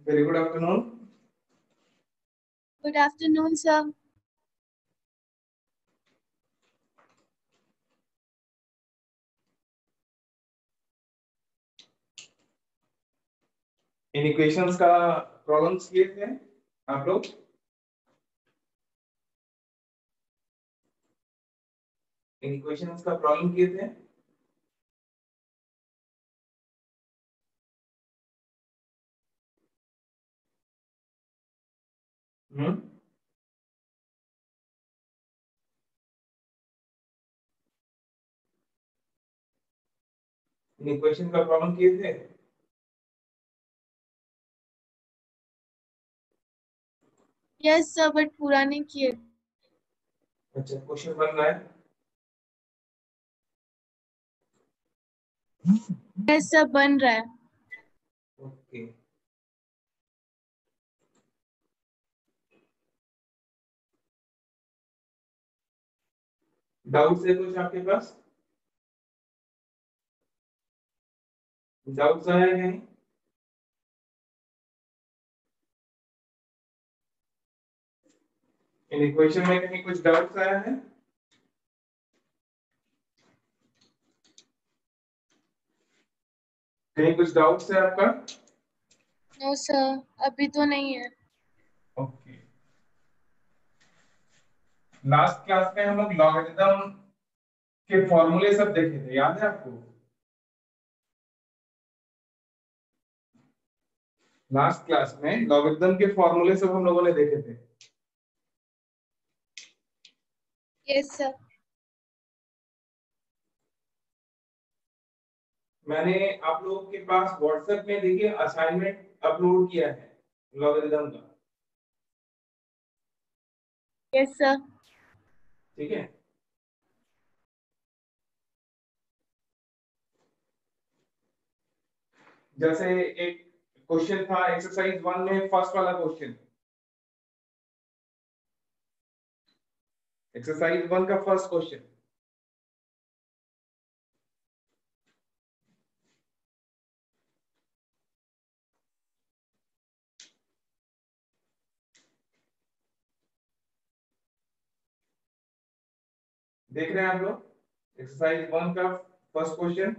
Very good afternoon. Good afternoon, sir. इन equations का problems किए थे आप लोग? इन इक्वेशंस का प्रॉब्लम किए थे? इन इक्वेशन का प्रॉब्लम किए थे? यस सर, बट पूरा नहीं किए। अच्छा, क्वेश्चन बन रहा है? यस सर, बन रहा है। ओके। डाउट्स है कुछ आपके पास? डाउट्स आया है? इन इक्वेशन में कहीं कुछ डाउट्स आया है? कहीं कुछ डाउट्स है आपका? नो सर, अभी तो नहीं है। ओके। लास्ट क्लास में हम लोग लॉगरिथम के फॉर्मूले सब देखे थे, याद है आपको? लास्ट क्लास में लॉगरिथम के फॉर्मूले सब हम लोगों ने देखे थे। Yes sir. मैंने आप लोगों के पास व्हाट्सएप में देखिए असाइनमेंट अपलोड किया है लॉगरिथम का। Yes sir. ठीक है, जैसे एक क्वेश्चन था एक्सरसाइज 1 में, फर्स्ट वाला क्वेश्चन, एक्सरसाइज 1 का फर्स्ट क्वेश्चन। देख रहे हैं आप लोग एक्सरसाइज 1 का फर्स्ट क्वेश्चन?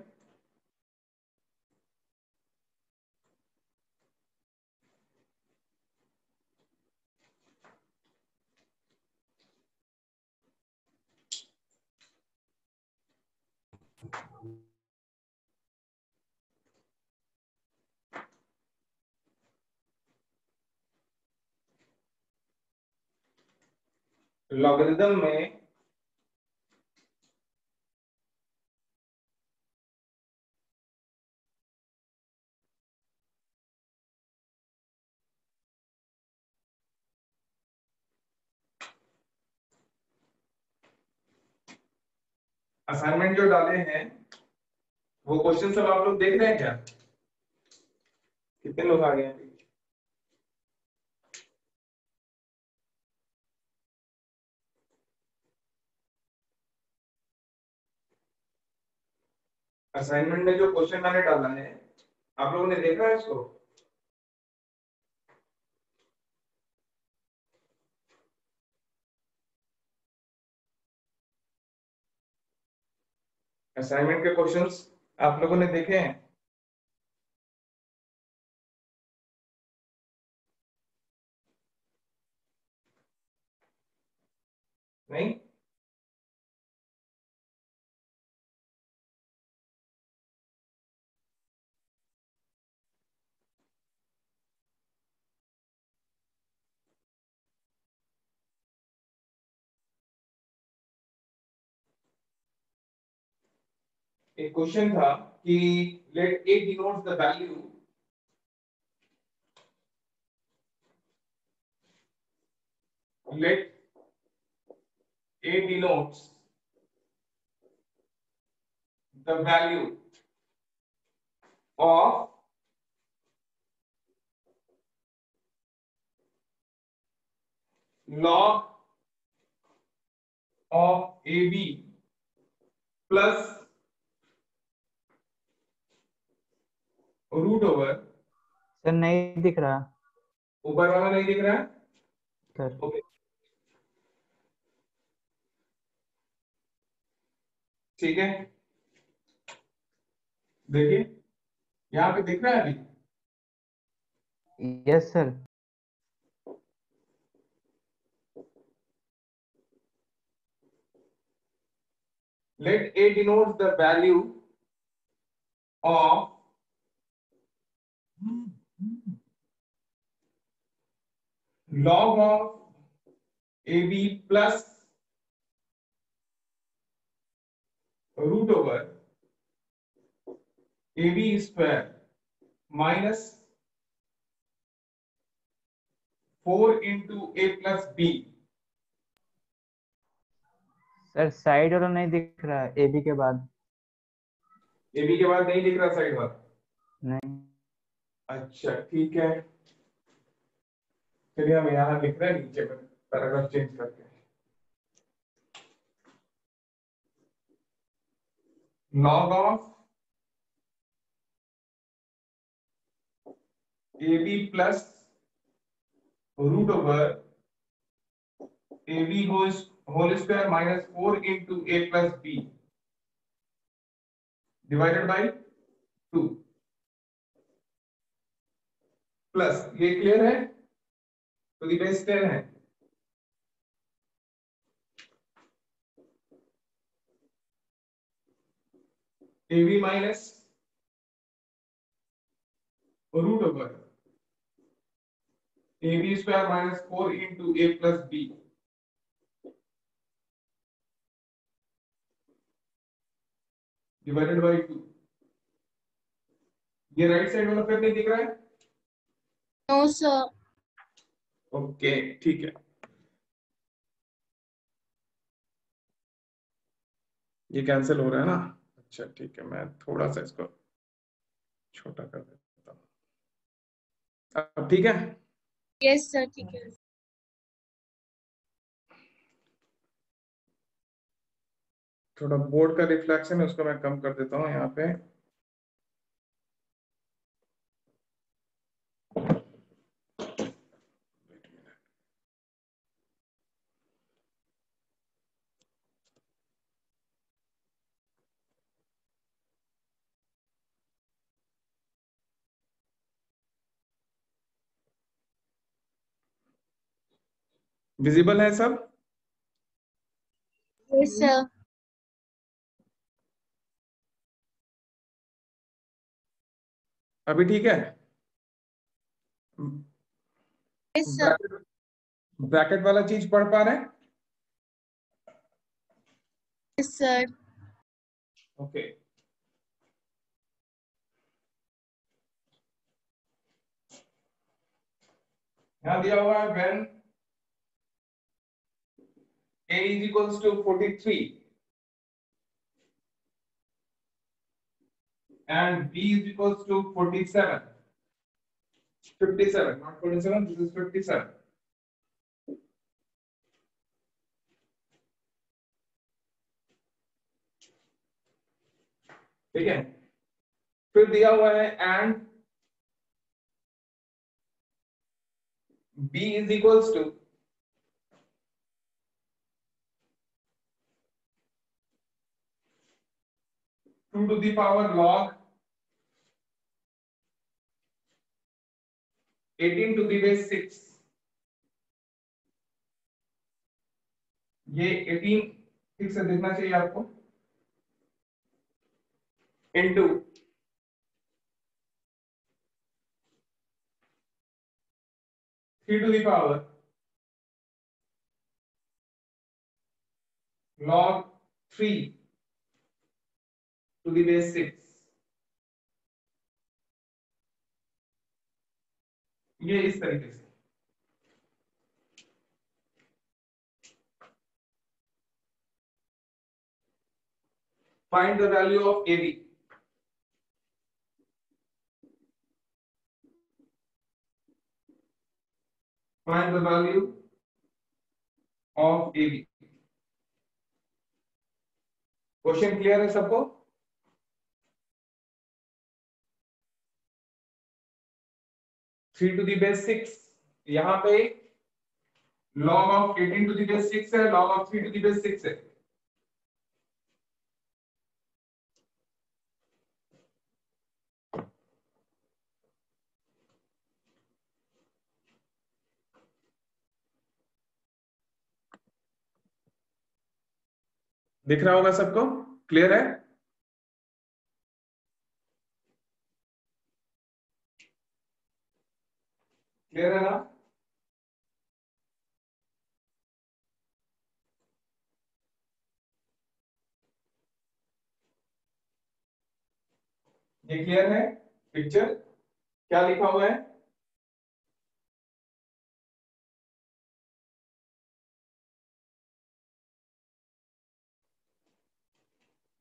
लॉगरिथम में असाइनमेंट जो डाले हैं वो क्वेश्चन सब आप लोग देख रहे हैं क्या? कितने लोग आ गए हैं? असाइनमेंट में जो क्वेश्चन मैंने डाला है आप लोगों ने देखा है इसको? असाइनमेंट के क्वेश्चंस आप लोगों ने देखे हैं? नहीं? एक क्वेश्चन था कि late a denotes the value let a denotes the value of log of ab plus root over। Sir नहीं दिख रहा। ऊपर वाला नहीं दिख रहा है? सर ओके, ठीक है, देखिए यहाँ पे दिख रहा है अभी। Yes sir. Let A denotes the value of log of AB plus root over AB square minus 4 into A plus B। Sir side वाला नहीं दिख रहा है AB के बाद। AB के बाद नहीं दिख रहा साइड वाला? नहीं। अच्छा ठीक है, चलिए हम यहाँ लिख रहे हैं नीचे पर पैराग्राफ चेंज करके। log of AB plus root over AB whole square minus 4 into A plus B divided by 2 plus, ये क्लियर है, तो दी बेस 10 है। AB minus root over AB square minus 4 into A plus B divided by 2। ये right side वाला फिर नहीं दिख रहा है? No sir. ओके ठीक है, ये कैंसिल हो रहा है ना? अच्छा ठीक है, मैं थोड़ा सा इसको छोटा कर देता हूँ। अब ठीक है? यस सर, ठीक है। थोड़ा बोर्ड का रिफ्लेक्शन है, उसको मैं कम कर देता हूँ यहाँ पे। विजिबल है सब? Yes sir. अभी ठीक है? Yes sir. ब्रैकेट वाला चीज पढ़ पा रहे हैं? Yes sir. ओके, यहाँ दिया हुआ है when A is equals to 43 and B is equals to 47, 57, not 47, this is 57। ठीक है, फिर दिया हुआ है and B is equals to 2 to the power log 18 to the base 6। ये 18 ठीक से देखना चाहिए आपको, into 3 to the power log 3 to the base 6। ये इस तरीके से find the value of AB। find the value of AB। Question clear है सबको? थ्री टू दी बेस 6 यहाँ पे log of 18 to the base 6 है, log of 3 to the base 6 है। दिख रहा होगा सबको, क्लियर है? क्लियर है ना? ये क्लियर है पिक्चर? क्या लिखा हुआ है?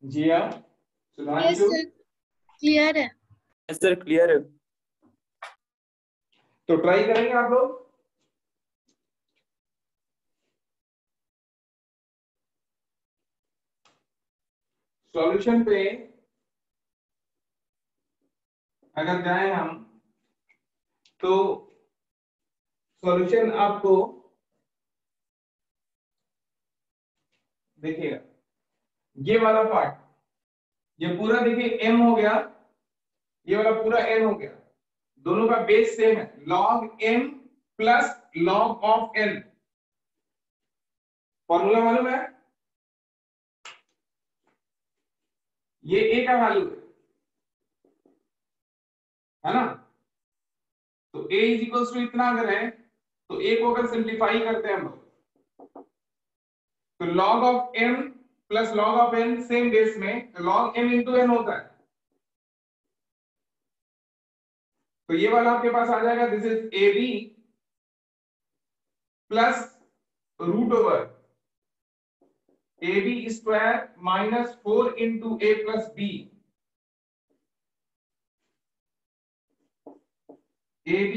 जिया, यस सुधांशु, सर, क्लियर है। यस सर क्लियर है। तो ट्राई करेंगे आप लोग। सॉल्यूशन पे अगर जाए हम तो सॉल्यूशन आपको देखिएगा, ये वाला पार्ट, ये पूरा देखिए m हो गया, ये वाला पूरा n हो गया, दोनों का बेस सेम है, log m plus log of n। Formula मालूम है? ये a का वैल्यू है ना? तो a इज इक्वल्स टू इतना अगर है तो a को अगर सिंप्लीफाई करते हैं हम लोग तो log of m plus log of n same base में, तो log m इंटू n होता है। तो ये वाला आपके पास आ जाएगा, this is ab plus root over ab square minus 4 into a plus b, ab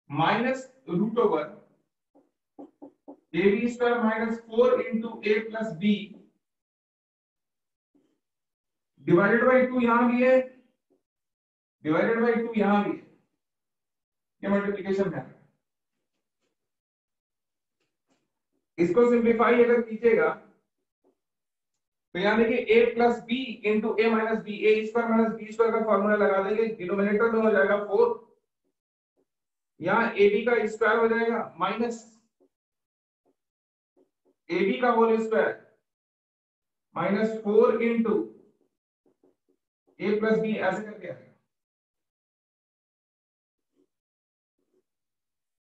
minus root over ab square minus 4 into a plus b divided by 2 यहां भी है, डिवाइडेड बाई 2 यहां भी है, ये मल्टीप्लिकेशन है। इसको सिंप्लीफाई अगर कीजिएगा तो यहां देखिए a plus B into A minus B, A square minus B square का फॉर्मूला लगा देंगे, डिनोमिनेटर में हो जाएगा 4, यहां ए बी का स्क्वायर हो जाएगा माइनस ए बी का whole square minus 4 into A plus B, ऐसे करके आएगा।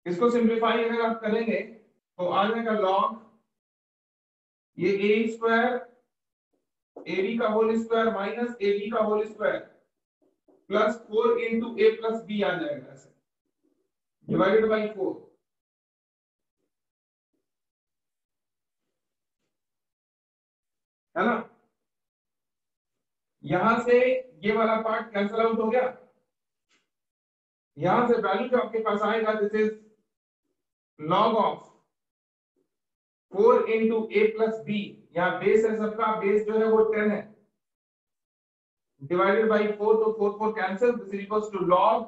इसको सिंप्लीफाई अगर आप करेंगे तो आ जाएगा log ये ए स्क्वायर ए बी का whole square minus A B का whole square plus 4 into A plus B आ जाएगा, ऐसे डिवाइडेड बाई 4, है ना? यहां से ये वाला पार्ट कैंसिल आउट हो गया, यहां से वैल्यू जो आपके पास आएगा this is log of 4 into A plus B, यहाँ बेस है सबका, बेस जो है वो 10 है, डिवाइडेड बाई 4, तो 4 4 cancel, this is equals to log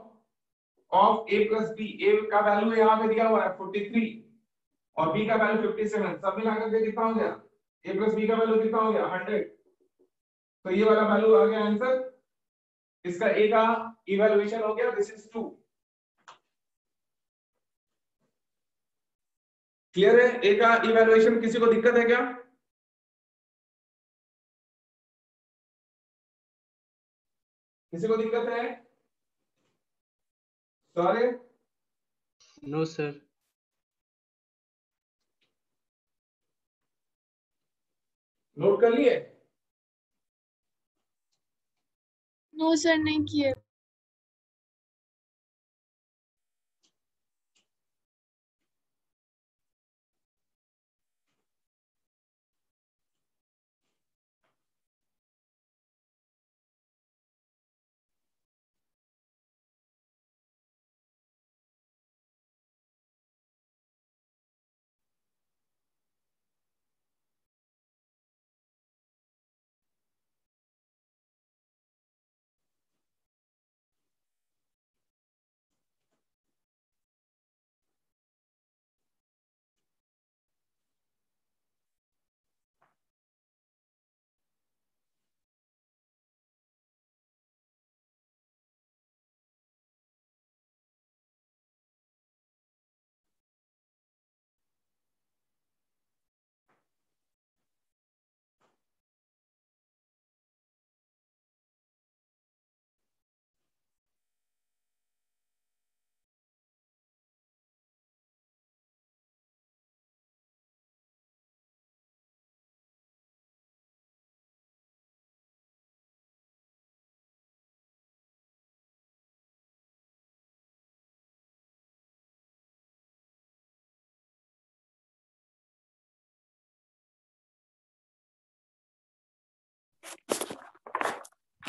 of a plus B, a का वैल्यू यहाँ पे दिया हुआ है 43 और b का वैल्यू 57, सब मिलाकर के कितना हो गया, a प्लस b का वैल्यू कितना हो गया 100, तो ये वाला वैल्यू आ गया आंसर, इसका a का इवैल्यूएशन हो गया, दिस इज 2। क्लियर है? a का इवैल्यूएशन, किसी को दिक्कत है क्या? किसी को दिक्कत है? Sorry, no sir. नोट कर लिए? नो सर, नहीं किए।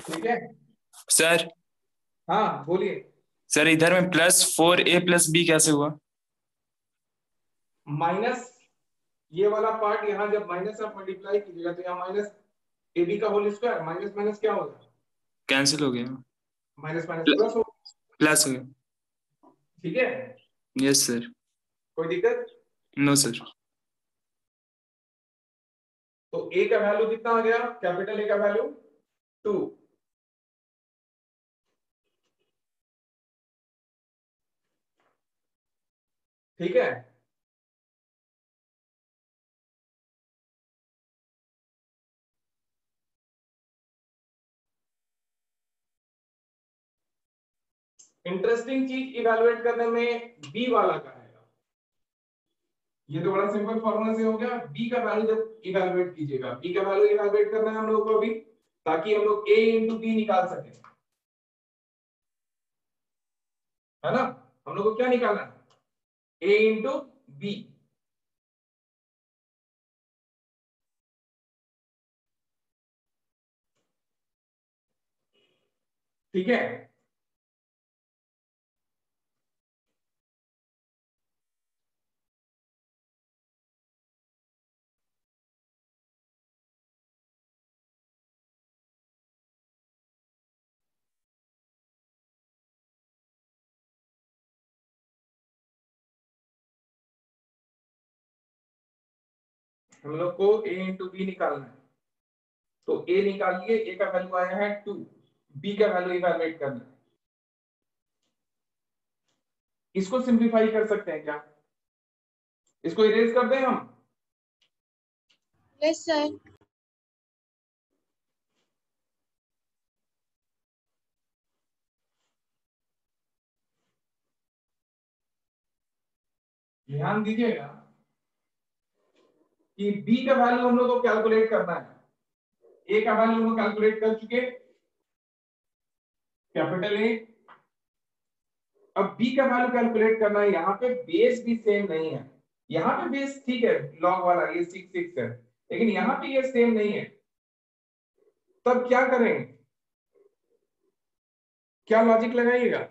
ठीक है, सर हाँ बोलिए। सर इधर में +4a+b कैसे हुआ? माइनस ये वाला पार्ट यहाँ जब माइनस आप मल्टीप्लाई कीजिएगा तो यहाँ माइनस ए बी का होल स्क्वायर, माइनस माइनस क्या होगा, कैंसिल हो गया, माइनस माइनस प्लस हो। प्लस हो गया। ठीक है, यस सर। कोई दिक्कत? No sir. तो ए का वैल्यू कितना आ गया, कैपिटल ए का वैल्यू 2। ठीक है, इंटरेस्टिंग चीज इवैल्यूएट करने में बी वाला का है। ये तो बड़ा सिंपल फॉर्मूला से हो गया। बी का वैल्यू जब इवैल्यूएट कीजिएगा, बी का वैल्यू इवैल्यूएट करना है हम लोग को अभी, ताकि हम लोग a इंटू बी निकाल सकें, है ना। हम लोग को क्या निकालना है, a इंटू बी। ठीक है, हम लोग को a इंटू बी निकालना है। तो a निकालिए, a का वैल्यू आया है 2, b का वैल्यू इवैल्यूएट करना है। इसको सिंप्लीफाई कर सकते हैं क्या, इसको इरेज कर दें हम? Yes sir. ध्यान दीजिएगा कि b का वैल्यू हम लोग को कैलकुलेट करना है। a का वैल्यू हम लोग कैलकुलेट कर चुके, कैपिटल ए। अब b का वैल्यू कैलकुलेट करना है। यहाँ पे बेस भी सेम नहीं है, यहाँ पे बेस ठीक है लॉग वाला ये 6 है, लेकिन यहाँ पे ये सेम नहीं है। तब क्या करेंगे, क्या लॉजिक लगाइएगा?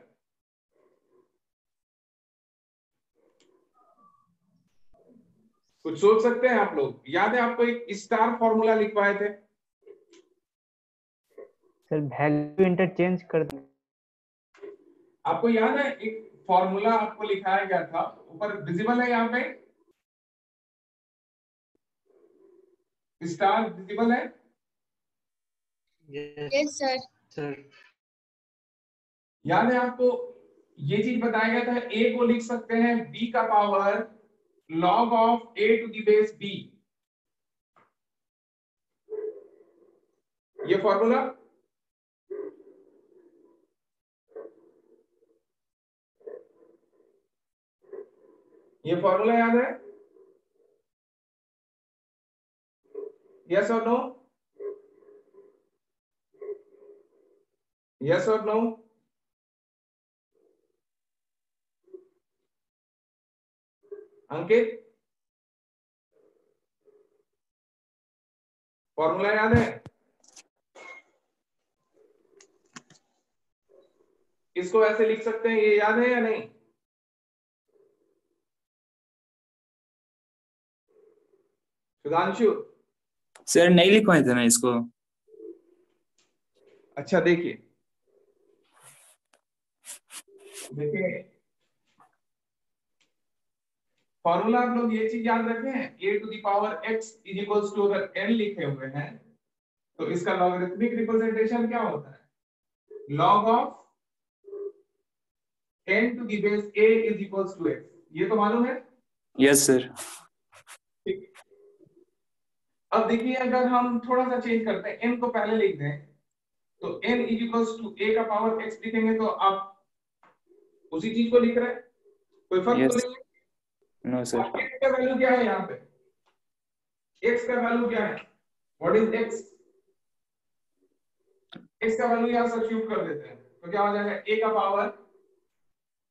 कुछ सोच सकते हैं आप लोग? याद है आपको एक स्टार फॉर्मूला लिखवाए थे? सर वैल्यू इंटरचेंज कर दो। आपको याद है एक फॉर्मूला आपको लिखाया गया था, ऊपर विजिबल है यहाँ पे, स्टार विजिबल है? Yes sir. सर याद है आपको ये चीज बताया गया था, a को लिख सकते हैं b का power log of a to the base b। ये फॉर्मूला याद है? यस और नो, यस और नो? अंकित फॉर्मूला याद है? इसको ऐसे लिख सकते हैं, ये याद है या नहीं? सुधांशु सर नहीं लिखवाए थे ना इसको। अच्छा देखिए, देखिए फॉर्मूला आप लोग ये चीज याद रखें, a to the power x is equals to, अगर n लिखे हुए हैं तो इसका लॉगरिथमिक रिप्रेजेंटेशन क्या होता है, log of n to the base a is equals to x। ये तो मालूम है? Yes sir. ठीक। अब देखिए अगर हम थोड़ा सा चेंज करते हैं, n को पहले लिख दें तो n is equals to a का पावर x लिखेंगे तो आप उसी चीज को लिख रहे हैं, कोई फर्क तो यस। नहीं है। No sir. और x का वैल्यू क्या है यहाँ पे, x का वैल्यू क्या है, व्हाट इज x? x का वैल्यू यहाँ सब्स्टिट्यूट कर देते हैं तो क्या हो जाएगा, a का power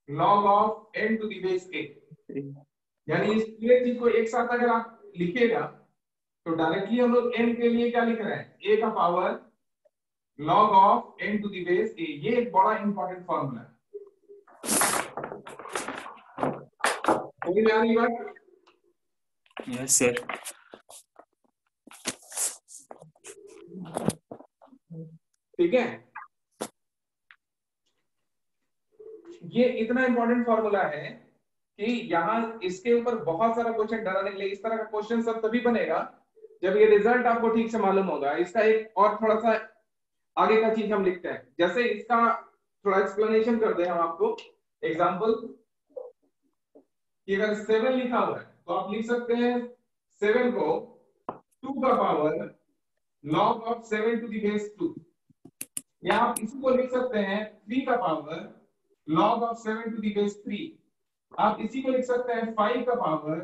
log of n to the base a। यानी इस पूरे चीज को एक साथ अगर आप लिखिएगा तो डायरेक्टली हम लोग n के लिए क्या लिख रहे हैं, a का power log of n to the base a। ये एक बड़ा इंपॉर्टेंट फॉर्मूला है। समझ में आ रही बात? Yes sir. ठीक है, ये इतना इंपॉर्टेंट फॉर्मूला है कि यहाँ इसके ऊपर बहुत सारा क्वेश्चन डराने के लिए, इस तरह का क्वेश्चन सब तभी बनेगा जब ये रिजल्ट आपको ठीक से मालूम होगा। इसका एक और थोड़ा सा आगे का चीज हम लिखते हैं, जैसे इसका थोड़ा एक्सप्लेनेशन कर दे हम आपको। एग्जांपल कि अगर 7 लिखा हुआ है तो आप लिख सकते हैं 7 को 2 का power log of 7 to the base 2, या आप इसी को लिख सकते हैं 3 का power log of 7 to the base 3। आप इसी को लिख सकते हैं 5 का power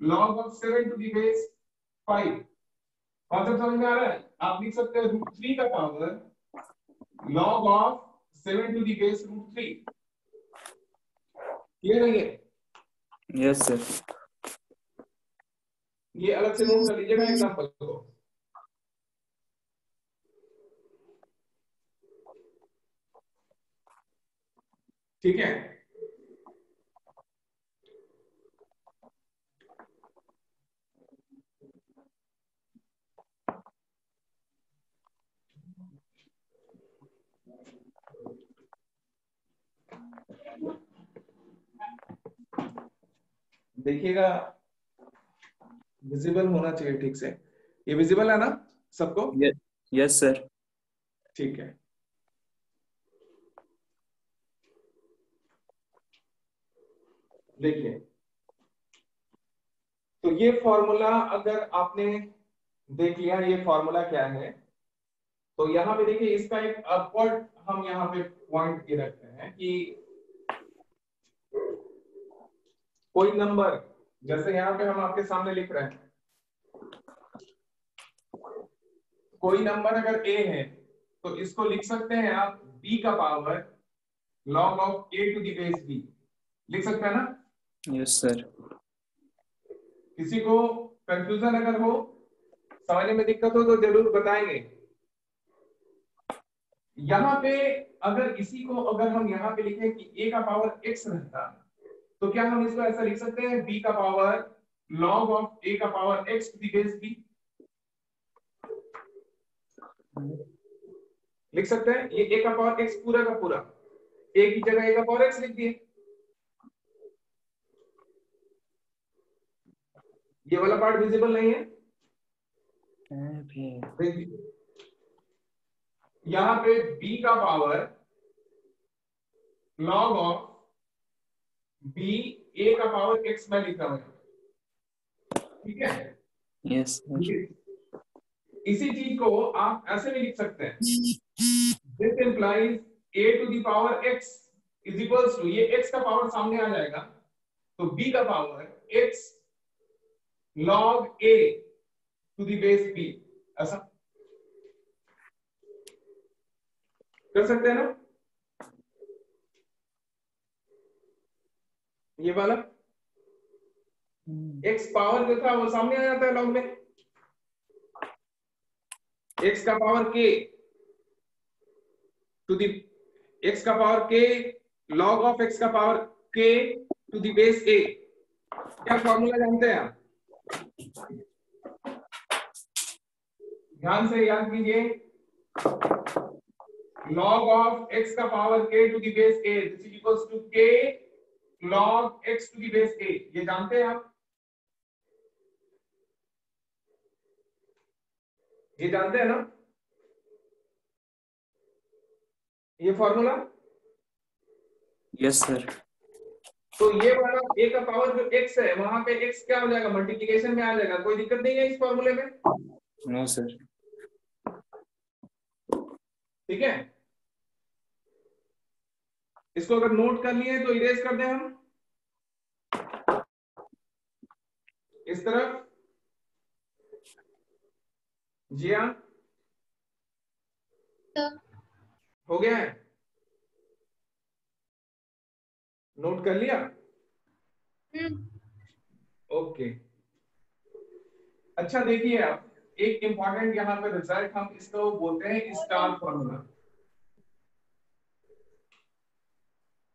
log of 7 to the base 5। Concept समझ में आ रहा है? आप लिख सकते हैं √3 का power log of 7 to the base √3। Clear है ये? Yes sir. ये अलग से नोट कर लीजिएगा एग्जांपल को। ठीक है, देखिएगा विजिबल होना चाहिए ठीक से। ये विजिबल है ना सबको? Yes sir. ठीक है, देखिए तो ये फॉर्मूला अगर आपने देख लिया ये फॉर्मूला क्या है, तो यहाँ पे देखिए इसका एक अपवर्ड हम यहाँ पे पॉइंट ये रखते हैं कि कोई नंबर, जैसे यहाँ पे हम आपके सामने लिख रहे हैं, कोई नंबर अगर a है तो इसको लिख सकते हैं आप b का power log of a to the base b। लिख सकते हैं ना? Yes sir. किसी को कंफ्यूजन अगर हो, समझने में दिक्कत हो तो जरूर बताएंगे। यहाँ पे अगर इसी को अगर हम यहाँ पे लिखें कि a का पावर x रहता, तो क्या हम इसको ऐसा लिख सकते हैं b का पावर log ऑफ a का power x to the base b? लिख सकते हैं। ये a का पावर x पूरा का पूरा, a की जगह a का पावर x लिख दिए। ये वाला पार्ट विजिबल नहीं है? देखिए यहाँ पे b का power log of b a का पावर x मैं लिख रहा हूं, ठीक है? Yes sir. इसी चीज को आप ऐसे भी लिख सकते हैं, this implies a to the power x is equals to, ये x का पावर सामने आ जाएगा तो b का power x log a to the base b, ऐसा कर सकते हैं ना? ये वाला x पावर जो था वो सामने आ जाता है लॉग में, x का power k to the x का power k log of x का power k to the base a। क्या फॉर्मूला जानते हैं आप? ध्यान से याद कीजिए, log ऑफ x का power k to the base a this is equals to k log x to the base a। ये जानते हैं आप? ये जानते हैं ना ये फॉर्मूला? Yes sir. तो ये वाला a का पावर जो x है वहां पे x क्या हो जाएगा, मल्टीप्लिकेशन में आ जाएगा। कोई दिक्कत नहीं है इस फॉर्मूले में? No sir. ठीक है, इसको अगर नोट कर लिए तो इरेज कर दें हम इस तरफ। जी हाँ, हो गया है, नोट कर लिया? ओके, अच्छा देखिए आप, एक इंपॉर्टेंट यहाँ पे रिजल्ट, हम इसको बोलते हैं स्टार फॉर्मूला।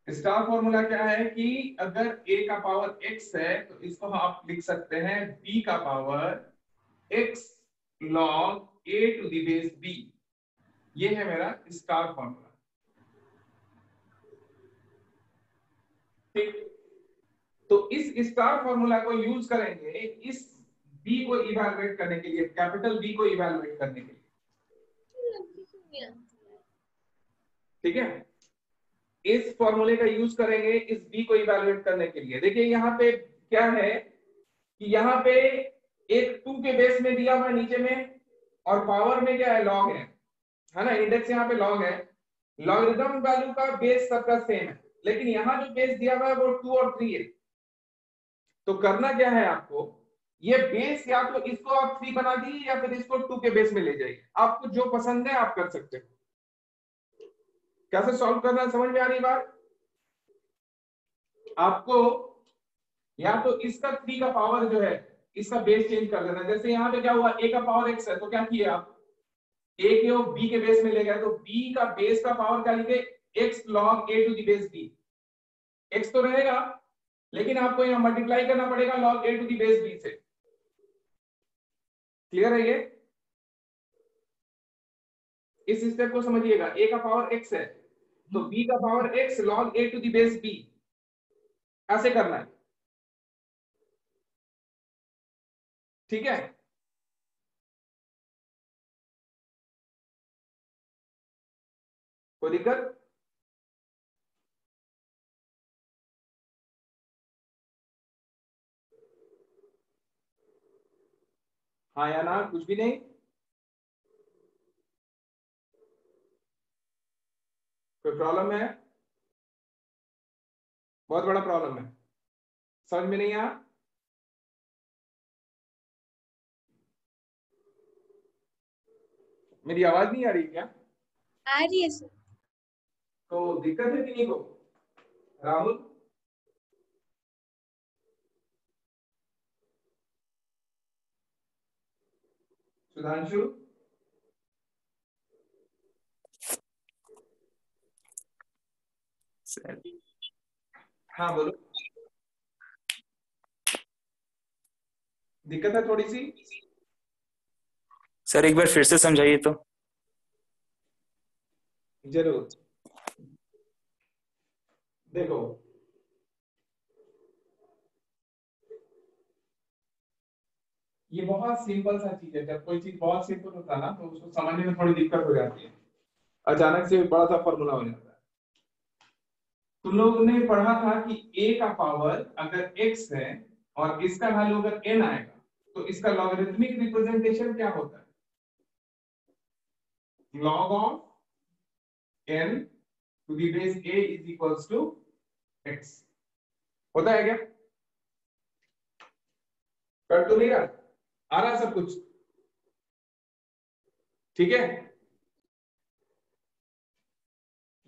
स्टार फॉर्मूला क्या है कि अगर a का पावर x है तो इसको आप लिख सकते हैं b का power x log a to the base b। ये है मेरा स्टार फॉर्मूला। ठीक, तो इस स्टार फॉर्मूला को यूज करेंगे इस b को इवैल्यूएट करने के लिए, कैपिटल B को इवैल्यूएट करने के लिए। ठीक है, इस फॉर्मूले का यूज करेंगे इस b को इवैल्यूएट करने के लिए। देखिए यहाँ पे क्या है कि यहाँ पे एक 2 के बेस में दिया हुआ है नीचे में, और पावर में क्या है, लॉग है ना, इंडेक्स यहाँ पे लॉग है। लॉगरिथम वैल्यू का बेस सबका सेम है, लेकिन यहाँ जो बेस दिया हुआ है वो 2 और 3 है। तो करना क्या है आपको, ये बेस या तो इसको आप 3 बना दीजिए या फिर इसको 2 के बेस में ले जाइए, आपको जो पसंद है आप कर सकते हो। कैसे सॉल्व करना है समझ में आ रही बात? आपको या तो इसका 3 का पावर जो है इसका बेस चेंज कर देना। जैसे यहाँ पे क्या हुआ, a का पावर x है तो क्या किए आप, a के और b के बेस में ले गए, तो b का बेस का पावर क्या लिखे, x log a to the base b। x तो रहेगा लेकिन आपको यहाँ मल्टीप्लाई करना पड़ेगा log a to the base b से। क्लियर है ये? इस स्टेप को समझिएगा, a का पावर x है तो b का power x log a to the base b, ऐसे करना है। ठीक है, कोई दिक्कत? हाँ या ना, कुछ भी नहीं? कोई प्रॉब्लम है? बहुत बड़ा प्रॉब्लम है, समझ में नहीं आया? मेरी आवाज नहीं आ रही क्या? आ रही है सर। तो दिक्कत है किन्हीं को? राहुल, सुधांशु, सर हाँ बोलो। दिक्कत है थोड़ी सी? सर एक बार फिर से समझाइए तो। जरूर, देखो ये बहुत सिंपल सा चीज है। जब कोई चीज बहुत सिंपल होता है ना तो उसको समझने में थोड़ी दिक्कत हो जाती है, अचानक से बड़ा सा फॉर्मूला हो जाता है। तुम लोगों ने पढ़ा था कि a का पावर अगर x है और इसका वैल्यू अगर n आएगा तो इसका लॉगरिथमिक रिप्रेजेंटेशन क्या होता है, log of n to the base a is equals to x होता है क्या? कर तो नहीं रहा, आ रहा सब कुछ? ठीक है,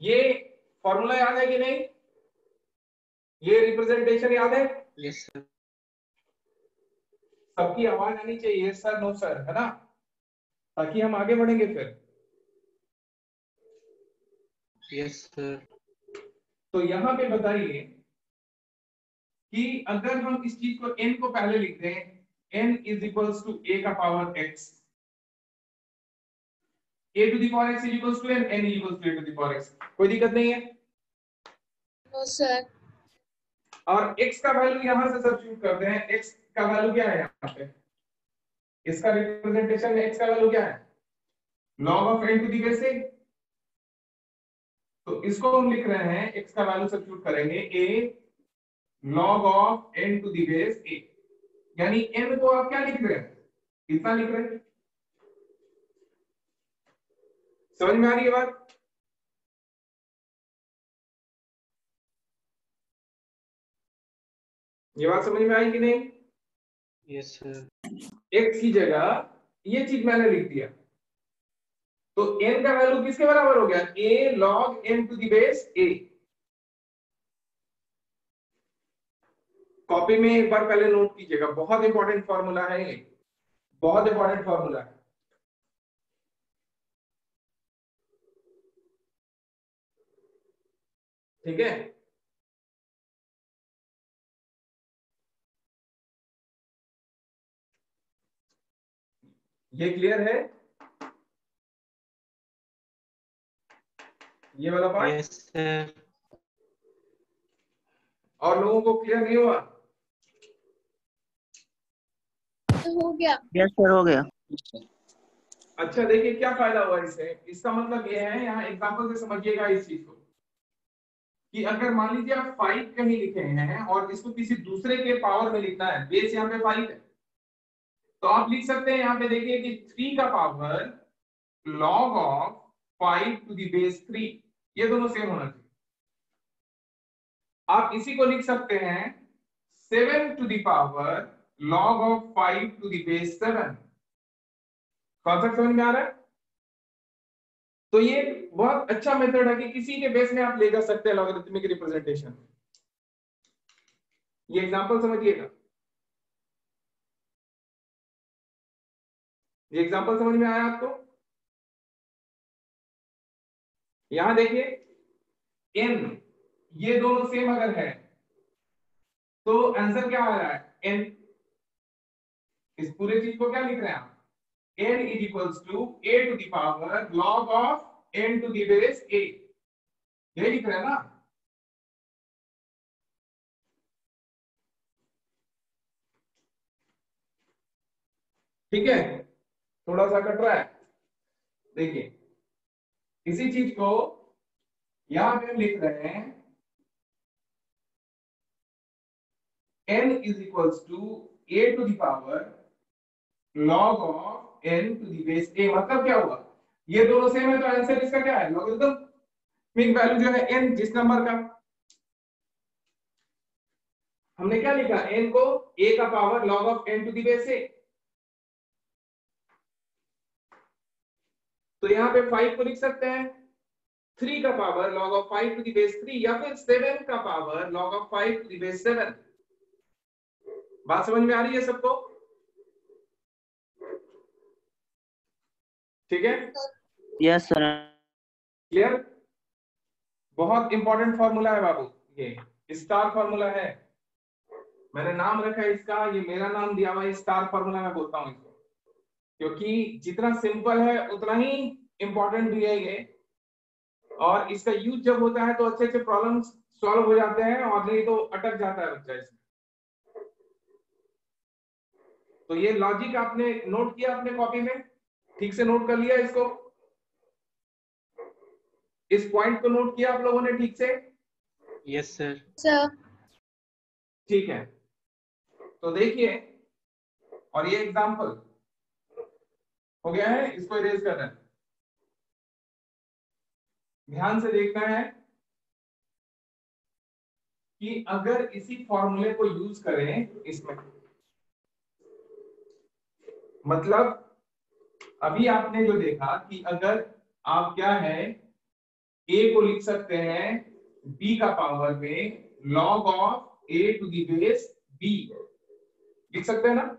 ये फॉर्मूला याद है कि नहीं, ये रिप्रेजेंटेशन याद है? Yes sir. सबकी आवाज आनी चाहिए, यस सर नो सर, है ना, ताकि हम आगे बढ़ेंगे फिर। Yes sir. तो यहाँ पे बताइए कि अगर हम इस चीज को n को पहले लिख दें, n is equals to a का power x, a to the power x is equals to n, n is equals to a to the power x, कोई दिक्कत नहीं है? No sir. और x का वैल्यू यहां से सब्स्टिट्यूट करते हैं। x का वैल्यू क्या है यहाँ पे, इसका रिप्रेजेंटेशन में x का वैल्यू क्या है, log of n to the base a। तो इसको हम लिख रहे हैं, x का वैल्यू सब्स्टिट्यूट करेंगे a log of n to the base a, यानी n को आप क्या लिख रहे हैं, कितना लिख रहे हैं? समझ में आ रही है बात? ये बात समझ में आई कि नहीं? Yes sir. x की जगह ये चीज मैंने लिख दिया, तो n का वैल्यू किसके बराबर हो गया, a log n to the base a। Copy में एक बार पहले नोट कीजिएगा, बहुत इंपॉर्टेंट फॉर्मूला है ये। बहुत इंपॉर्टेंट फॉर्मूला है। ठीक है, ये क्लियर है ये वाला पार्ट? Yes sir. और लोगों को क्लियर नहीं हुआ? तो हो गया। यस सर, हो गया। अच्छा, देखिए क्या फायदा हुआ इससे। इसका मतलब ये है, यहाँ एग्जांपल से समझिएगा इस चीज को, कि अगर मान लीजिए आप 5 कहीं लिखे हैं और इसको किसी दूसरे के पावर में लिखना है, बेस यहाँ पे 5 है, तो आप लिख सकते हैं यहाँ पे देखिए कि 3 का power log of 5 to the base 3, ये दोनों सेम होना चाहिए। आप इसी को लिख सकते हैं 7 to the power log of 5 to the base 7। Concept समझ में आ रहा है? तो ये बहुत अच्छा मेथड है कि किसी के बेस में आप ले जा सकते हैं लॉगरिथमिक रिप्रेजेंटेशन। ये एग्जांपल समझिएगा, ये एग्जांपल समझ में आया आपको? यहां देखिए n, ये दोनों सेम अगर है तो आंसर क्या आ रहा है? n। इस पूरे चीज को क्या लिख रहे हैं आप? n is equals to a to the power log of n to the base a, ये लिख रहे हैं ना? ठीक है, थोड़ा सा कट रहा है, देखिए इसी चीज को यहां पे हम लिख रहे हैं n is equals to a to the power log of n to the base a। मतलब क्या हुआ? ये दोनों सेम है तो आंसर इसका क्या है? लॉगरिथमिक वैल्यू जो है n, जिस नंबर का हमने क्या लिखा, n को a का power log of n to the base a, तो यहाँ पे 5 को लिख सकते हैं 3 का power log of 5 to the base 3, या फिर 7 का power log of 5 to the base 7। बात समझ में आ रही है सबको? ठीक है, यस सर। क्लियर? बहुत इंपॉर्टेंट फॉर्मूला है बाबू, ये स्टार फॉर्मूला है। मैंने नाम रखा है इसका, ये मेरा नाम दिया हुआ है स्टार फॉर्मूला, मैं बोलता हूँ इसको, क्योंकि जितना सिंपल है उतना ही इंपॉर्टेंट भी है ये। और इसका यूज जब होता है तो अच्छे अच्छे प्रॉब्लम्स सॉल्व हो जाते हैं, और नहीं तो अटक जाता है बच्चा इसमें। तो ये लॉजिक आपने नोट किया अपने कॉपी में, ठीक से नोट कर लिया इसको, इस पॉइंट को नोट किया आप लोगों ने ठीक से? Yes sir. सर ठीक है, तो देखिए, और ये एग्जांपल हो गया है, इसको इरेज कर रहे हैं। ध्यान से देखना है कि अगर इसी फॉर्मूले को यूज करें इसमें, मतलब अभी आपने जो देखा कि अगर आप क्या है a को लिख सकते हैं b का पावर में log of a to the base b, लिख सकते हैं ना?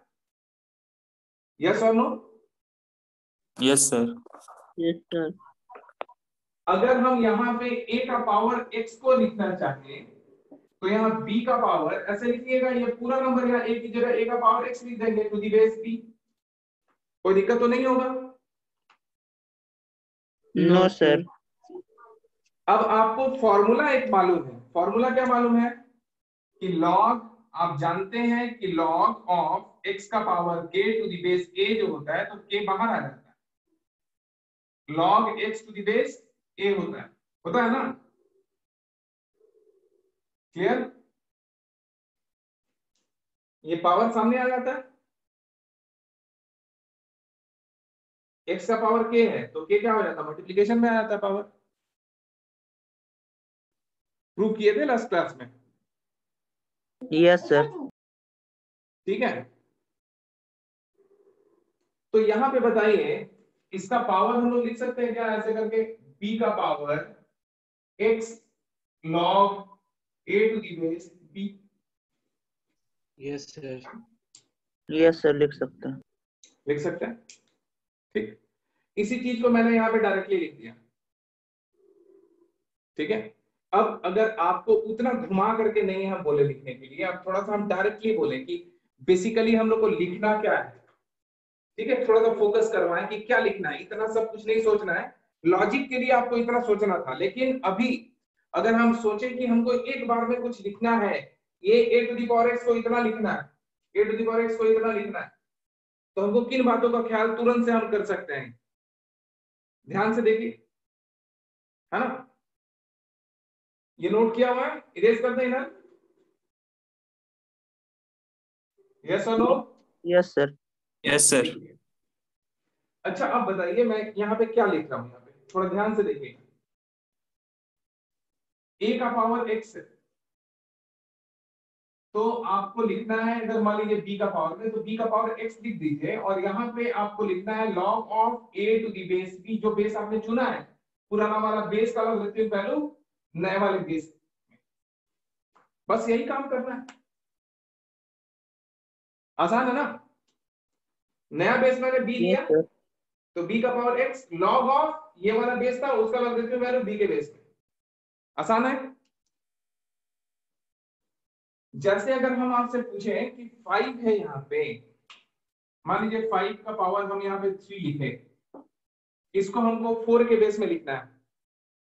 यस और no? Yes sir. Yes sir. अगर हम यहाँ पे a का पावर x को लिखना चाहते तो यहाँ b का पावर ऐसे लिखिएगा, ये पूरा नंबर यहाँ a की जगह a का पावर x लिख देंगे टू द बेस b, कोई दिक्कत तो नहीं होगा? No sir. अब आपको फॉर्मूला एक मालूम है, फॉर्मूला क्या मालूम है कि log, आप जानते हैं कि log ऑफ x का power k to the base a जो होता है तो k बाहर आ जाता है, log x to the base a होता है ना? क्लियर? ये पावर सामने आ जाता है, x का पावर k है तो k क्या हो जाता है? मल्टीप्लिकेशन में आ जाता है पावर। प्रूव किए थे लास्ट क्लास में? Yes sir. ठीक है, तो यहां पे बताइए इसका पावर हम लोग लिख सकते हैं क्या ऐसे करके, b का power x log a to the base b? Yes sir. Yes sir, लिख सकते हैं। लिख सकते हैं। ठीक, इसी चीज को मैंने यहाँ पे डायरेक्टली लिख दिया। ठीक है, अब अगर आपको उतना घुमा करके नहीं हम बोले लिखने के लिए, अब थोड़ा सा हम डायरेक्टली बोले कि बेसिकली हम लोग को लिखना क्या है। ठीक है, थोड़ा सा फोकस करवाएं कि क्या लिखना है, इतना सब कुछ नहीं सोचना है। लॉजिक के लिए आपको इतना सोचना था, लेकिन अभी अगर हम सोचें कि हमको एक बार में कुछ लिखना है, ये a to the power x को इतना लिखना है, a to the power x को इतना लिखना है, तो हमको किन बातों का ख्याल तुरंत से हम कर सकते हैं? ध्यान से देखिए, है ना, ये नोट किया हुआ है, इरेज कर दें इधर। यस और no? Yes sir. Yes sir. अच्छा, अब बताइए मैं यहाँ पे क्या लिख रहा हूँ, यहाँ पे थोड़ा ध्यान से देखिए। a का पावर x है, तो आपको लिखना है, अगर मान लीजिए b का पावर है तो b का पावर x लिख दीजिए, और यहाँ पे आपको लिखना है log of a to the base b, जो बेस आपने चुना है पुराना वाला बेस का लॉगरिथमिक वैल्यू नए वाले बेस। बस यही काम करना है, आसान है ना। नया बेस मैंने b दिया, यस सर। तो b का पावर x log ऑफ ये वाला बेस था उसका लॉगरिथमिक वैल्यू b के बेस में। आसान है। जैसे अगर हम आपसे पूछें कि 5 है यहाँ पे, मान लीजिए 5 का पावर हम यहाँ पे 3 लिखे, इसको हमको 4 के बेस में लिखना है,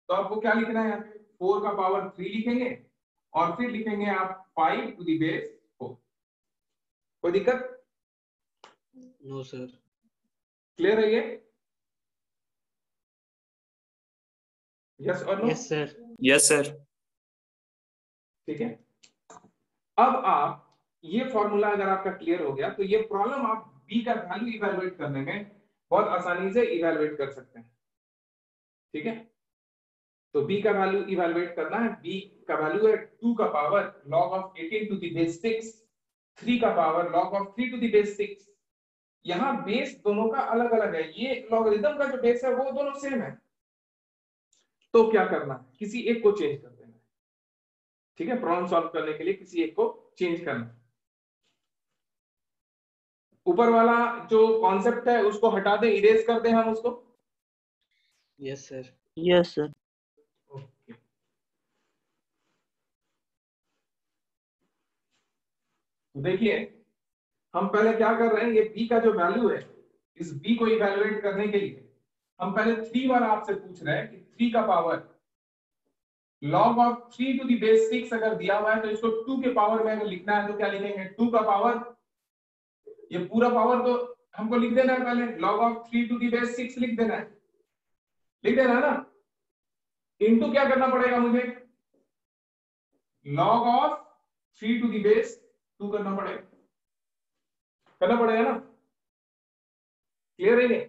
तो आपको क्या लिखना है? यहाँ पे 4 का पावर 3 लिखेंगे और फिर लिखेंगे आप 5 टू दी बेस 4। कोई दिक्कत? No sir. क्लियर है ये? यस और no? Yes sir. Yes sir. ठीक है, अब आप ये फॉर्मूला अगर आपका क्लियर हो गया तो ये प्रॉब्लम आप b का वैल्यू इवैल्यूएट करने में बहुत आसानी से इवैल्यूएट कर सकते हैं। ठीक है, तो b का वैल्यू इवैल्यूएट करना है। b का वैल्यू है 2 का power log of 18 to the base 6, 3 का power log of 3 to the base 6। यहाँ बेस दोनों का अलग अलग है, ये लॉगरिथम का जो बेस है वो दोनों सेम है, तो क्या करना है? किसी एक को चेंज कर देना है। ठीक है, प्रॉब्लम सॉल्व करने के लिए किसी एक को चेंज करना। ऊपर वाला जो कॉन्सेप्ट है उसको हटा दें, इरेज कर दें हम उसको। Yes sir. Yes sir. Okay, तो देखिए हम पहले क्या कर रहे हैं, ये b का जो वैल्यू है, इस b को इवैल्यूएट करने के लिए हम पहले 3 वाला आपसे पूछ रहे हैं कि 3 का power log of 3 to the base 6 अगर दिया हुआ है तो इसको 2 के पावर में अगर लिखना है तो क्या लिखेंगे? 2 का पावर, ये पूरा पावर तो हमको लिख देना है पहले, log of 3 to the base 6 लिख देना है, लिख देना है ना। इनटू क्या करना पड़ेगा मुझे? log of 3 to the base 2 करना पड़ेगा ना। क्लियर है ये?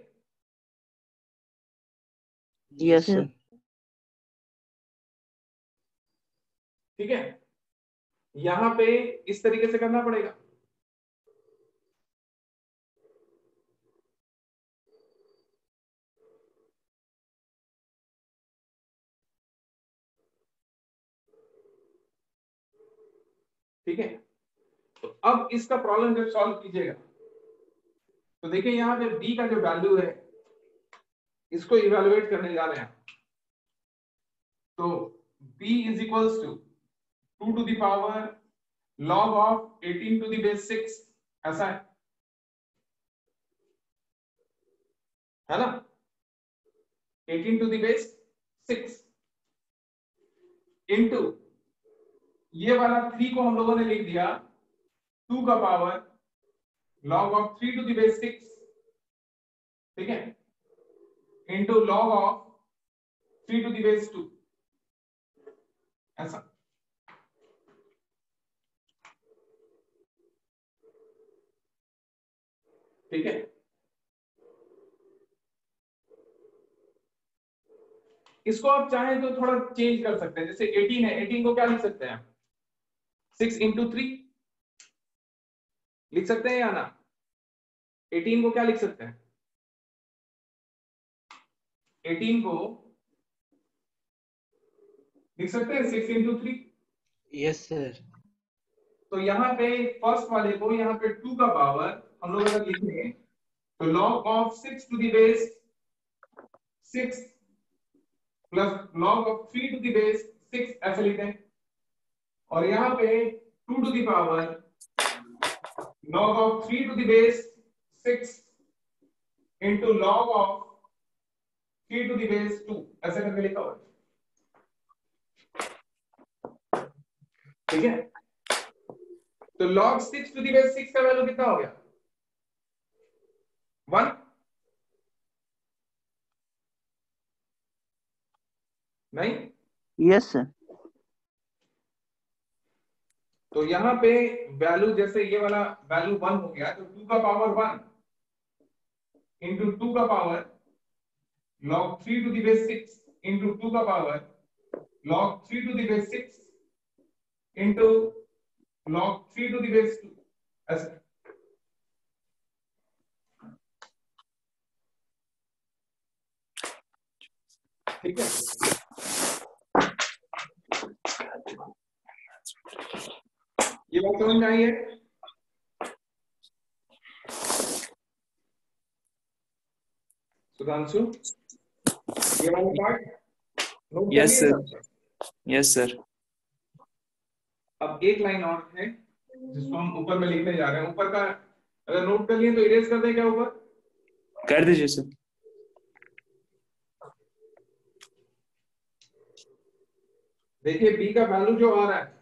Yes sir. ठीक है, यहां पे इस तरीके से करना पड़ेगा। ठीक है, तो अब इसका प्रॉब्लम जब सॉल्व कीजिएगा तो देखिए यहाँ पे b का जो वैल्यू है इसको इवैल्यूएट करने जा रहे हैं, तो b is equals to 2 to the power log of 18 to the base 6, ऐसा है ना, 18 टू द बेस 6 इनटू ये वाला 3 को हम लोगों ने लिख दिया 2 का power log of 3 to the base 6, ठीक है, into log of 3 to the base 2, ऐसा। ठीक है, इसको आप चाहें तो थोड़ा चेंज कर सकते हैं, जैसे 18 है, 18 को क्या लिख सकते हैं? 6 इंटू 3 लिख सकते हैं या ना? 18 को क्या लिख सकते हैं? 18 को लिख सकते हैं 6 इंटू 3। Yes sir. तो यहाँ पे फर्स्ट वाले को यहाँ पे 2 का पावर हम लोग अगर लिखेंगे तो log of 6 to the base 6 plus log of 3 to the base 6 ऐसे लिखते हैं, और यहाँ पे 2 to the power log of 3 to the base 6 into log of 3 to the base 2 ऐसे करके लिखा हुआ है, ठीक है। तो log 6 to the base 6 का वैल्यू कितना हो गया? 1। नहीं, Yes, sir. तो यहाँ पे वैल्यू जैसे ये वाला वैल्यू 1 हो गया, तो 2 का पावर 1 इंटू 2 का power log 3 to the base 6 into 2 का power log 3 to the base 6 into log 3 to the base 2 ऐसे। ठीक है, ये बात समझ में आई है? सुधांशु, ये वाला पार्ट नोट कर यस लिया सर, सब? Yes sir. अब एक लाइन और है जिसको हम ऊपर में लिखने जा रहे हैं। ऊपर का अगर नोट कर लिए तो इरेज कर दें क्या ऊपर? कर दीजिए सर। देखिए b का वैल्यू जो आ रहा है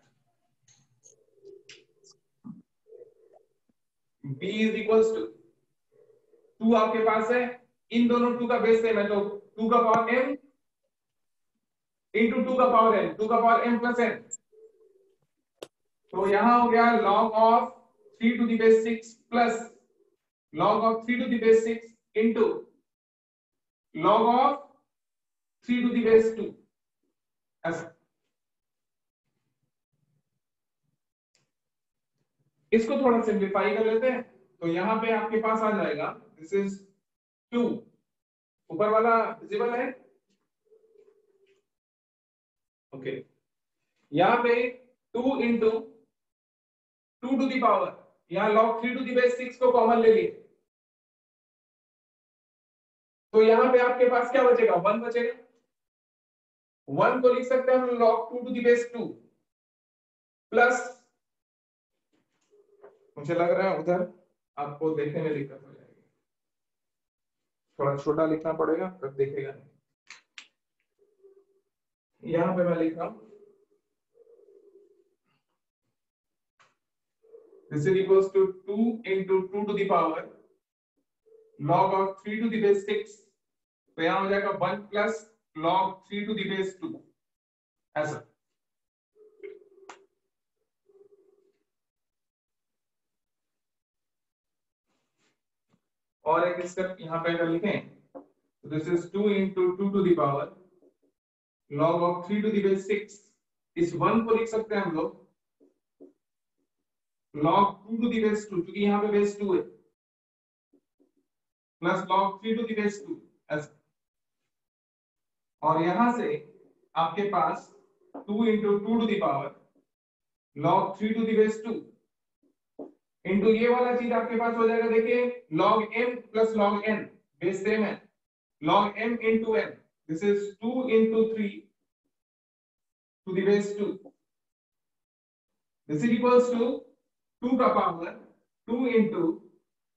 b इज इक्वल्स टू 2 आपके पास है, इन दोनों 2 का बेस सेम है, तो 2 का पावर m इंटू 2 का पावर n, 2 का पावर m प्लस n, तो यहां हो गया log of 3 to the base 6 plus log of 3 to the base 6 into log of 3 to the base 2 ऐसा। इसको थोड़ा सिंप्लीफाई कर लेते हैं, तो यहां पे आपके पास आ जाएगा दिस इज 2, ऊपर वाला विजिबल है, ओके। यहां पे 2 इंटू 2 टू द पावर, यहां log 3 टू द बेस 6 को कॉमन ले लिए, तो यहां पे आपके पास क्या बचेगा? 1 बचेगा। 1 को लिख सकते हैं हम log 2 to the base 2 plus, मुझे लग रहा है उधर आपको देखने में दिक्कत हो जाएगी, थोड़ा छोटा लिखना पड़ेगा तब देखेगा नहीं। यहां पे मैं लिख रहा हूं this is equals to 2 into 2 to the power log of 3 to the base 6, तो यहां हो जाएगा 1 plus log 3 to the base 2 ऐसा। और एक स्टेप यहां पे अगर लिखें तो this is 2 into 2 to the power log of 3 to the base 6, इस 1 को लिख सकते हैं हम लोग log 2 टू द बेस 2, क्योंकि यहां पे बेस 2 है, plus log 3 to the base 2 ऐसा। और यहां से आपके पास 2 into 2 to the power log 3 to the base 2 into ये वाला चीज आपके पास हो जाएगा, देखिए log m plus log n, base same है, log m into n, this is 2 into 3 to the base 2, this is equals to 2 का power 2 into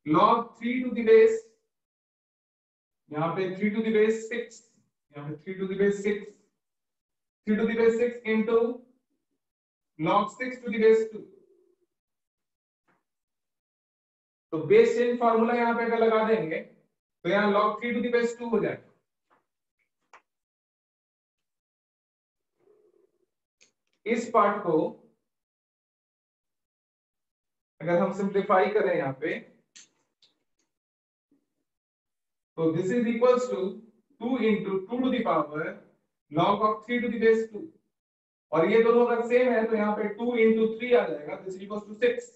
log 3 to the base, यहाँ पे 3 टू द बेस 6, यहाँ पे 3 to the base 6, 3 to the base 6 into log 6 to the base 2। तो base change formula यहां पे अगर लगा देंगे तो यहां log 3 टू द बेस 2 हो जाएगा। इस पार्ट को अगर हम सिंप्लीफाई करें यहां पे, तो this is equals to 2 into 2 to the power log of 3 to the base 2, और ये दोनों अगर सेम है तो यहाँ पे 2 इंटू 3 आ जाएगा, दिस इज इक्वल्स टू 6।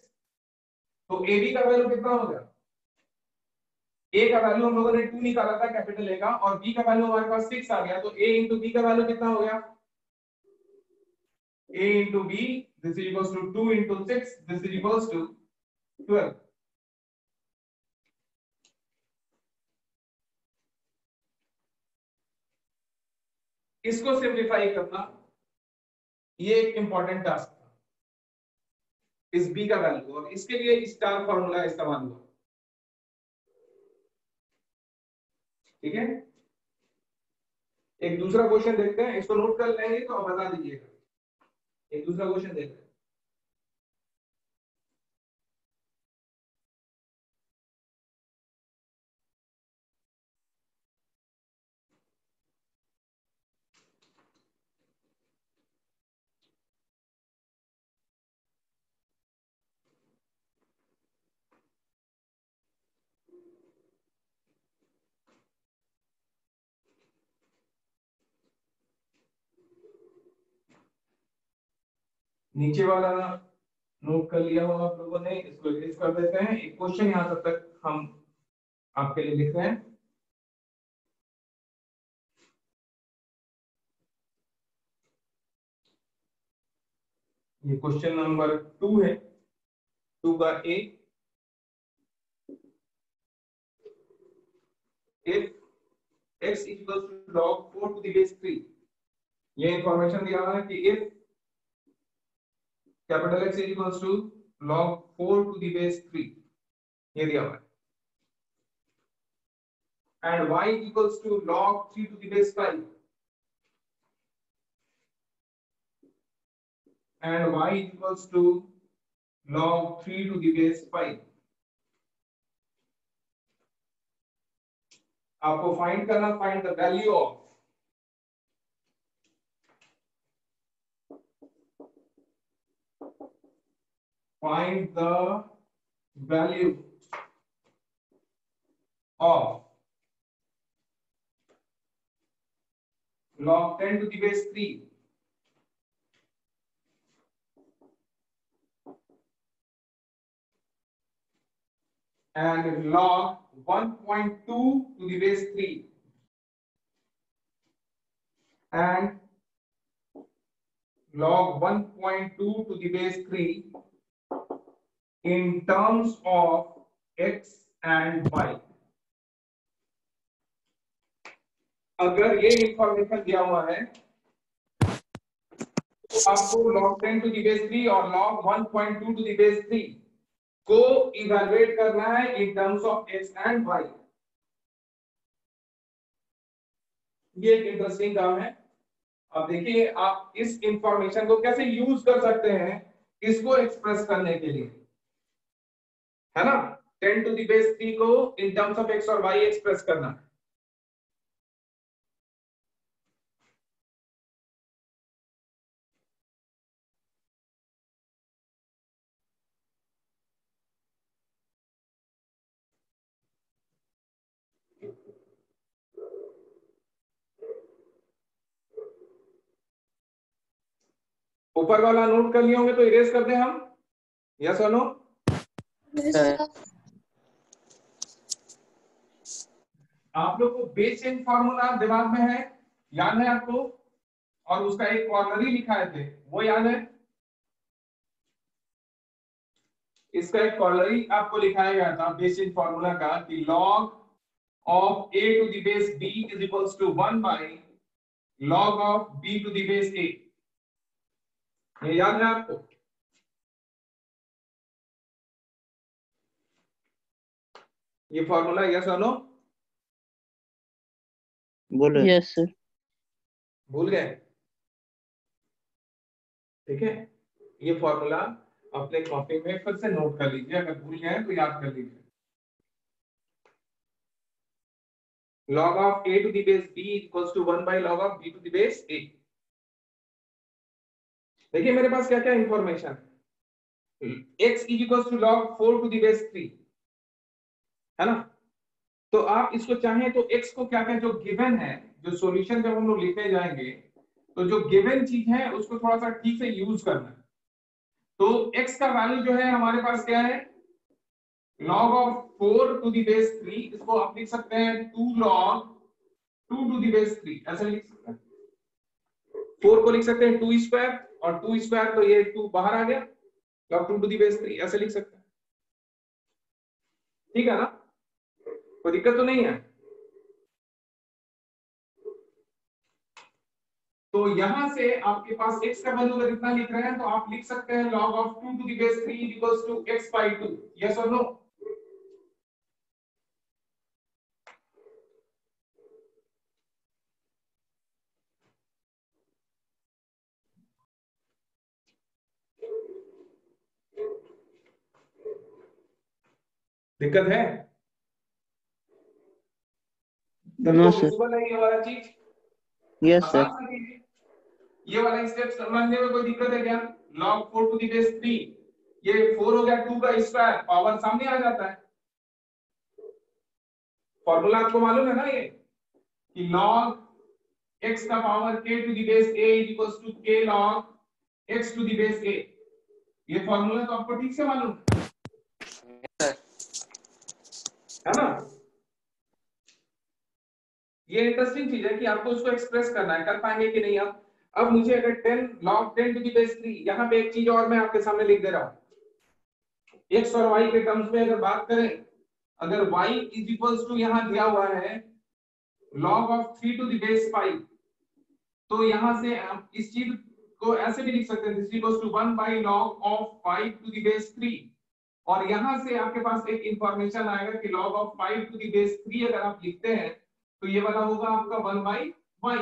तो AB का वैल्यू कितना हो गया? A का वैल्यू हम लोगों ने 2 निकाला था कैपिटल A का, और B का वैल्यू हमारे पास 6 आ गया, तो A इंटू B का वैल्यू कितना हो गया? A into B, this is equals to 2 into 6, this is equals to 12। इसको सिंप्लीफाई करना, ये एक इंपॉर्टेंट टास्क था इस b का वैल्यू, और इसके लिए स्टार फॉर्मूला इस्तेमाल हुआ। ठीक है, एक दूसरा क्वेश्चन देखते हैं, इसको नोट कर लेंगे तो आप बता दीजिएगा। एक दूसरा क्वेश्चन देखते हैं। नीचे वाला नोट कर लिया होगा आप लोगों ने, इसको एडिट कर देते हैं। एक क्वेश्चन यहाँ तक हम आपके लिए लिख रहे हैं। ये क्वेश्चन नंबर 2 है, 2 का A. If x equals to log 4 to the base 3, ये इंफॉर्मेशन दिया हुआ है कि if capital X equals to log 4 to the base 3, ये दिया हुआ है, and y equals to log 3 to the base 5, and y equals to log 3 to the base 5। आपको फाइंड करना, find the value of log 10 to the base 3 and log 1.2 to the base 3 and log 1.2 to the base 3 in terms of x and y। अगर ये information दिया हुआ है तो आपको log 10 to the base 3 और log 1.2 to the base 3 को evaluate करना है in terms of x and y। ये एक इंटरेस्टिंग काम है। अब देखिए आप इस इंफॉर्मेशन को कैसे यूज कर सकते हैं इसको एक्सप्रेस करने के लिए, है ना। 10 to the base 3 को इन टर्म्स ऑफ x और y एक्सप्रेस करना है। ऊपर वाला नोट कर लिए होंगे तो इरेज कर दें हम, यस और नो? Yes, sir. आप लोग को बेस चेन फार्मूला दिमाग में है, याद है आपको, और उसका एक कॉर्नरी लिखा थे वो याद है। इसका एक कॉर्नरी आपको लिखाया गया था बेस चेन फार्मूला का कि log of a to the base b is equals to 1 by log of b to the base a। ये याद है आपको? ये फॉर्मूला यस और नो? बोलो। Yes sir. भूल गए? ठीक है, ये फॉर्मूला अपने कॉपी में फिर से नोट कर लीजिए, अगर भूल गए तो याद कर लीजिए। log of a to the base b equals to 1 by log of b to the base a। देखिए मेरे पास क्या क्या इंफॉर्मेशन है। x equals to log 4 to the base 3, है ना। तो आप इसको चाहें तो x को क्या क्या जो गिवन है, जो सॉल्यूशन जब हम लोग लिखने जाएंगे तो जो गिवन चीज है उसको थोड़ा सा ठीक से यूज करना है। तो x का वैल्यू जो है हमारे पास क्या है, log of 4 to the base 3, इसको आप लिख सकते हैं 2 log 2 to the base 3, ऐसे लिख सकते हैं। 4 को लिख सकते हैं 2 स्क्वायर, और 2 स्क्वायर तो ये 2 बाहर आ गया, log 2 to the base 3 ऐसे लिख सकते हैं। ठीक है ना, कोई दिक्कत तो नहीं है। तो यहां से आपके पास x का वैल्यू अगर इतना लिख रहे हैं तो आप लिख सकते हैं log of 2 to the base 3 equals to x by 2. Yes or no? दिक्कत है? No sir. विजिबल है ये वाला चीज? Yes sir. आसान सा कीजिए। ये वाला स्टेप समझने में कोई दिक्कत है क्या? log 4 to the base 3, ये 4 हो गया 2 का स्क्वायर, पावर सामने आ जाता है। फॉर्मूला आपको मालूम है ना ये कि log x का power k to the base a is equals to k log x to the base a। ये फॉर्मूला तो आपको ठीक से मालूम है ना? ये इंटरेस्टिंग चीज है कि आपको उसको एक्सप्रेस करना है, कर पाएंगे कि नहीं आप? अब मुझे अगर 10 log 10 to the base 3, यहाँ पे एक चीज और मैं आपके सामने लिख दे रहा हूँ। x और y के टर्म्स में अगर बात करें, अगर y इज इक्वल्स टू यहाँ दिया हुआ है log of 3 to the base 5, तो यहाँ से आप इस चीज को ऐसे भी लिख सकते हैं, this equals to 1 by log of 5 to the base 3, और यहाँ से आपके पास एक इंफॉर्मेशन आएगा कि log of 5 to the base 3 अगर आप लिखते हैं तो ये वाला होगा आपका 1 by y।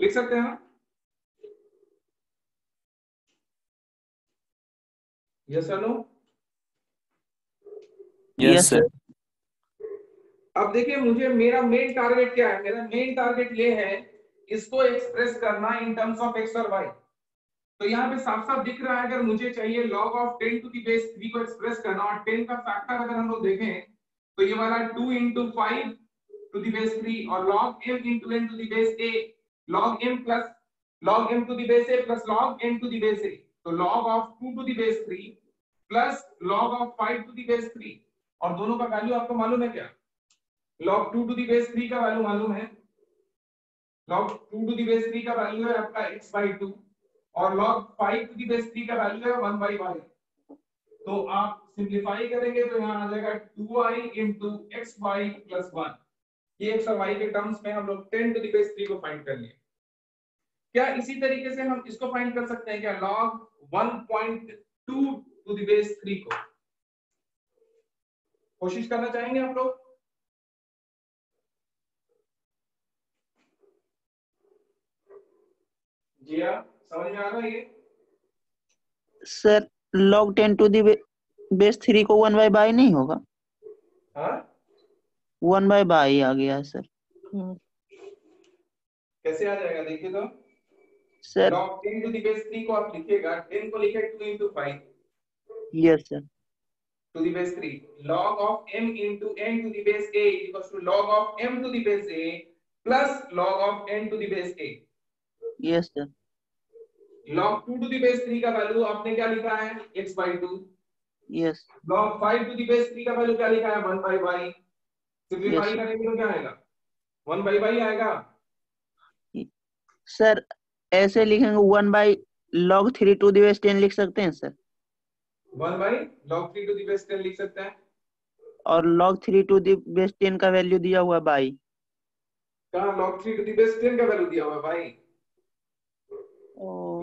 लिख सकते हैं ना? यस और नो? Yes sir. अब देखिए मुझे मेरा मेन टारगेट क्या है? मेरा मेन टारगेट ये है इसको एक्सप्रेस करना इन टर्म्स ऑफ x और y। तो यहाँ पे साफ साफ दिख रहा है, अगर मुझे चाहिए log of 10 to the base 3 को एक्सप्रेस करना, और 10 का फैक्टर अगर हम लोग देखें तो ये वाला 2 into 5 to the base 3 और log m into n to the base a, log m plus log m to the base a plus log n to the base a, तो log of 2 to the base 3 plus log of 5 to the base 3, और दोनों का value आपको मालूम है क्या? log 2 to the base 3 का value मालूम है, log 2 to the base 3 का वैल्यू है आपका x by 2, और log 5 to the base 3 का वैल्यू है 1 by y। तो आप सिंपलीफाई करेंगे तो यहाँ आ जाएगा 2i into x y plus 1। ये x और y के टर्म्स में हम लोग 10 to the base 3 को फाइंड कर लिए। क्या इसी तरीके से हम इसको फाइंड कर सकते हैं क्या, log 1.2 to the base 3 को? कोशिश करना चाहेंगे आप लोग? जी हाँ, समझ में आ रहा है ये? Sir log 10 to the base 3 को 1 by नहीं होगा? हाँ 1 by आ गया सर। कैसे आ जाएगा देखिए तो। Sir log 10 to the base 3 को आप लिखिएगा, 10 को लिखे 2 into 5 yes sir. to the base 3, log of m into n to the base a is equals to log of m to the base a plus log of n to the base a। Yes sir. log 2 to the base 3 का value आपने क्या लिखा है, x by 2। Yes log 5 to the base 3 का value क्या लिखा है, 1 by y। Simplify Yes, करेंगे तो क्या आएगा, 1 by y आएगा। सर ऐसे लिखेंगे 1 by log 3 to the base 10 लिख सकते हैं sir, 1 by log 3 to the base 10 लिख सकते हैं। और log 3 to the base 10 का वैल्यू दिया हुआ बाई। कहाँ log 3 to the base 10 का वैल्यू दिया हुआ है भाई?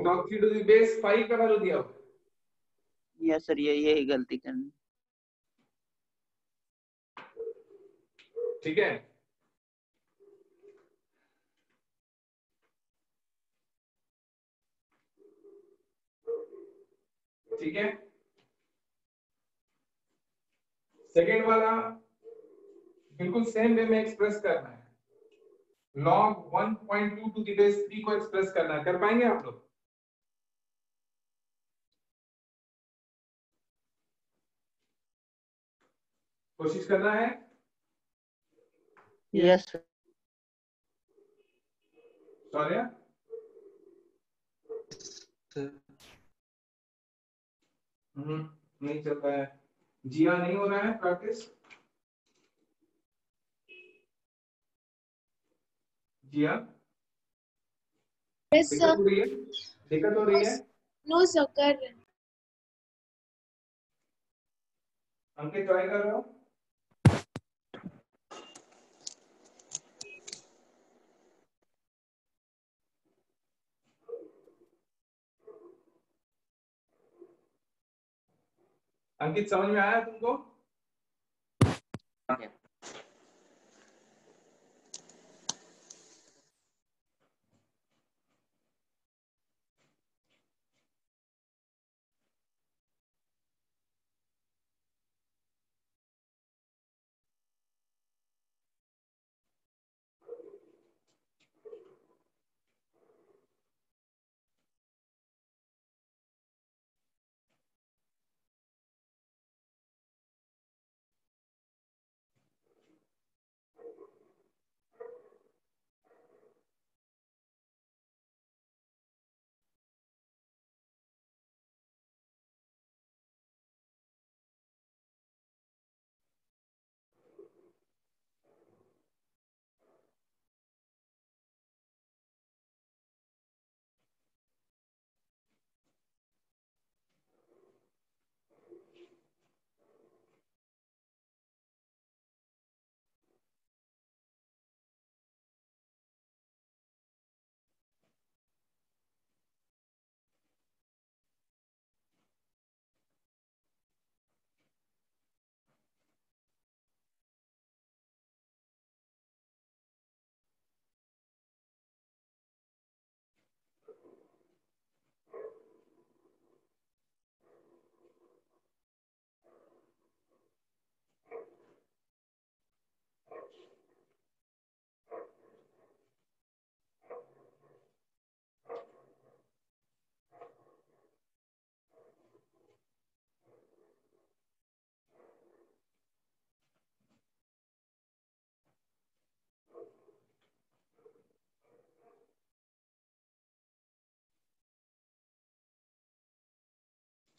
log 3 to the base 5 का वैल्यू दिया हुआ है। यस सर, यही गलती करनी। ठीक है, ठीक है। सेकेंड वाला बिल्कुल सेम वे में एक्सप्रेस करना है, log 1.2 to the base 3 को एक्सप्रेस करना है। कर पाएंगे आप लोग? कोशिश करना है। Yes sir. सॉरी नहीं चल रहा है। जिया नहीं हो रहा है प्रैक्टिस? जिया यस दिक्कत सर। हो रही है? दिक्कत हो रही है? नो सर, कर रहे हैं। अंकित ट्राई कर रहे हो? अंकित समझ में आया तुमको?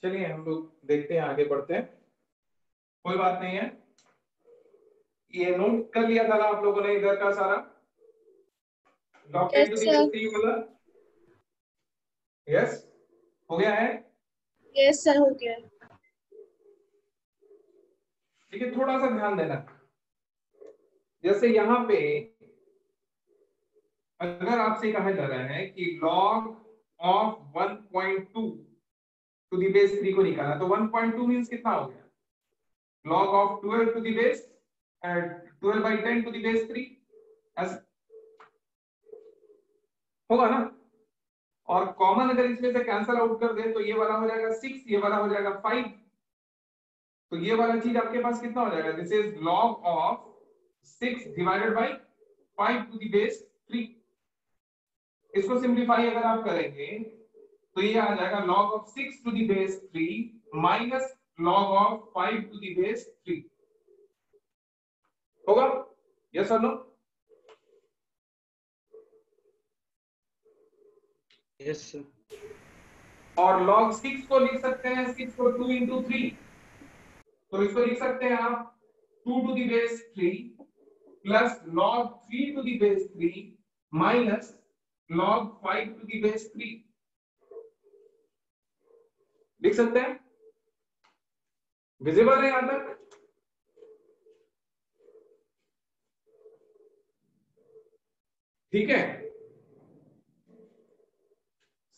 चलिए हम लोग देखते हैं, आगे बढ़ते हैं, कोई बात नहीं है। ये नोट कर लिया था ना आप लोगों ने इधर का सारा log 10 to the base 3 वाला? यस, हो गया है? यस सर, हो गया। ठीक है, थोड़ा सा ध्यान देना। जैसे यहाँ पे अगर आपसे कहा जा रहा है कि log of 1.2 to the base 3 को निकालना, तो 1.2 मींस कितना हो गया? log of 12 to the base 12 by 10 to the base 3 ऐसा होगा ना। और कॉमन अगर इसमें से कैंसल आउट कर दे तो ये वाला हो जाएगा 6, ये वाला हो जाएगा 5, तो ये वाला चीज आपके पास कितना हो जाएगा? This is log of 6 divided by 5 to the base 3। इसको सिंप्लीफाई अगर आप करेंगे तो ये आ जाएगा log of 6 to the base 3 minus log of 5 to the base 3 होगा? यस और नो? Yes sir. और log 6 को लिख सकते हैं, 6 को 2 into 3, तो इसको लिख सकते हैं आप 2 to the base 3 plus log 3 to the base 3 minus log 5 to the base 3 लिख सकते हैं। विजिबल है यहां तक? ठीक है,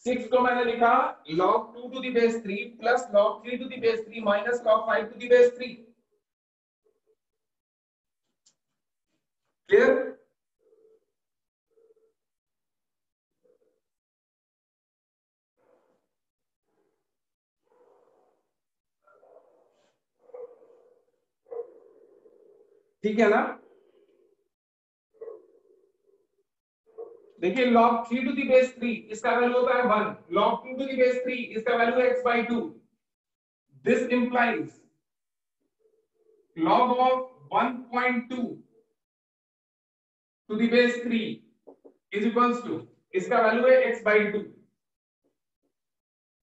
6 को मैंने लिखा log 2 to the base 3 plus log 3 to the base 3 minus log 5 to the base 3। Clear? ठीक है ना? देखिए log 3 to the base 3 इसका वैल्यू होता है 1, log 2 to the base 3 इसका वैल्यू है x by 2। This implies log of 1.2 to the base 3 is equals to इसका वैल्यू है x by 2,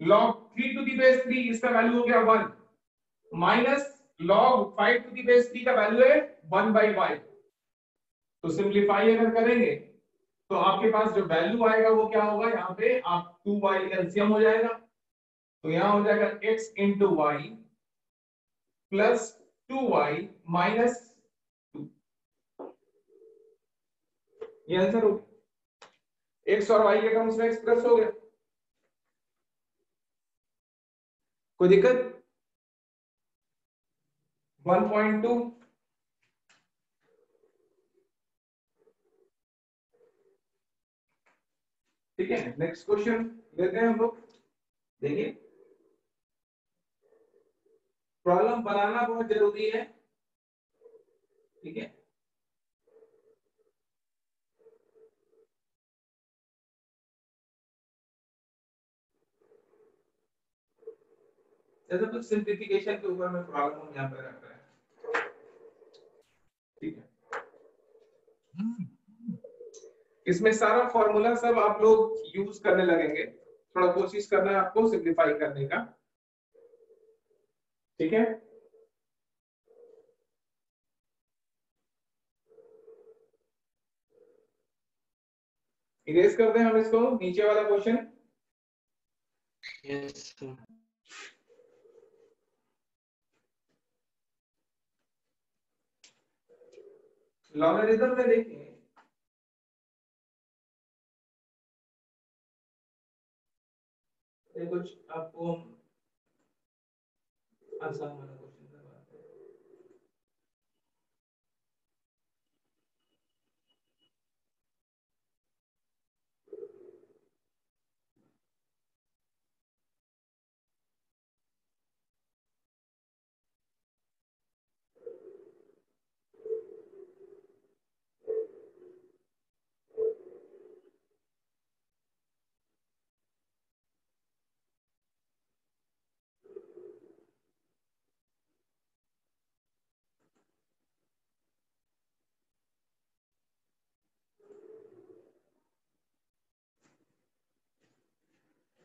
log 3 to the base 3 इसका वैल्यू हो गया 1 minus log 5 to the base 3 का वैल्यू है 1 by 5। तो सिंप्लीफाई अगर करेंगे तो आपके पास जो वैल्यू आएगा वो क्या होगा? यहाँ पे आप 2y एलसीएम हो जाएगा, तो यहाँ हो जाएगा x into y plus 2y minus 2। ये आंसर हो गया, x और y के टर्म्स में एक्सप्रेस हो गया। कोई दिक्कत? 1.2 ठीक है। नेक्स्ट क्वेश्चन लेते हैं हम लोग। देखिए प्रॉब्लम बनाना बहुत जरूरी है, ठीक है। जैसे कुछ सिंप्लीफिकेशन के ऊपर में प्रॉब्लम यहाँ पे रख रहा है, ठीक है। इसमें सारा फॉर्मूला सब आप लोग यूज करने लगेंगे, थोड़ा कोशिश करना है आपको सिंप्लीफाई करने का, ठीक है। इरेज कर दें हम इसको, नीचे वाला क्वेश्चन। Yes sir. लॉगरिथम में देखिए ये कुछ आपको आसान वाला क्वेश्चन करवाते हैं।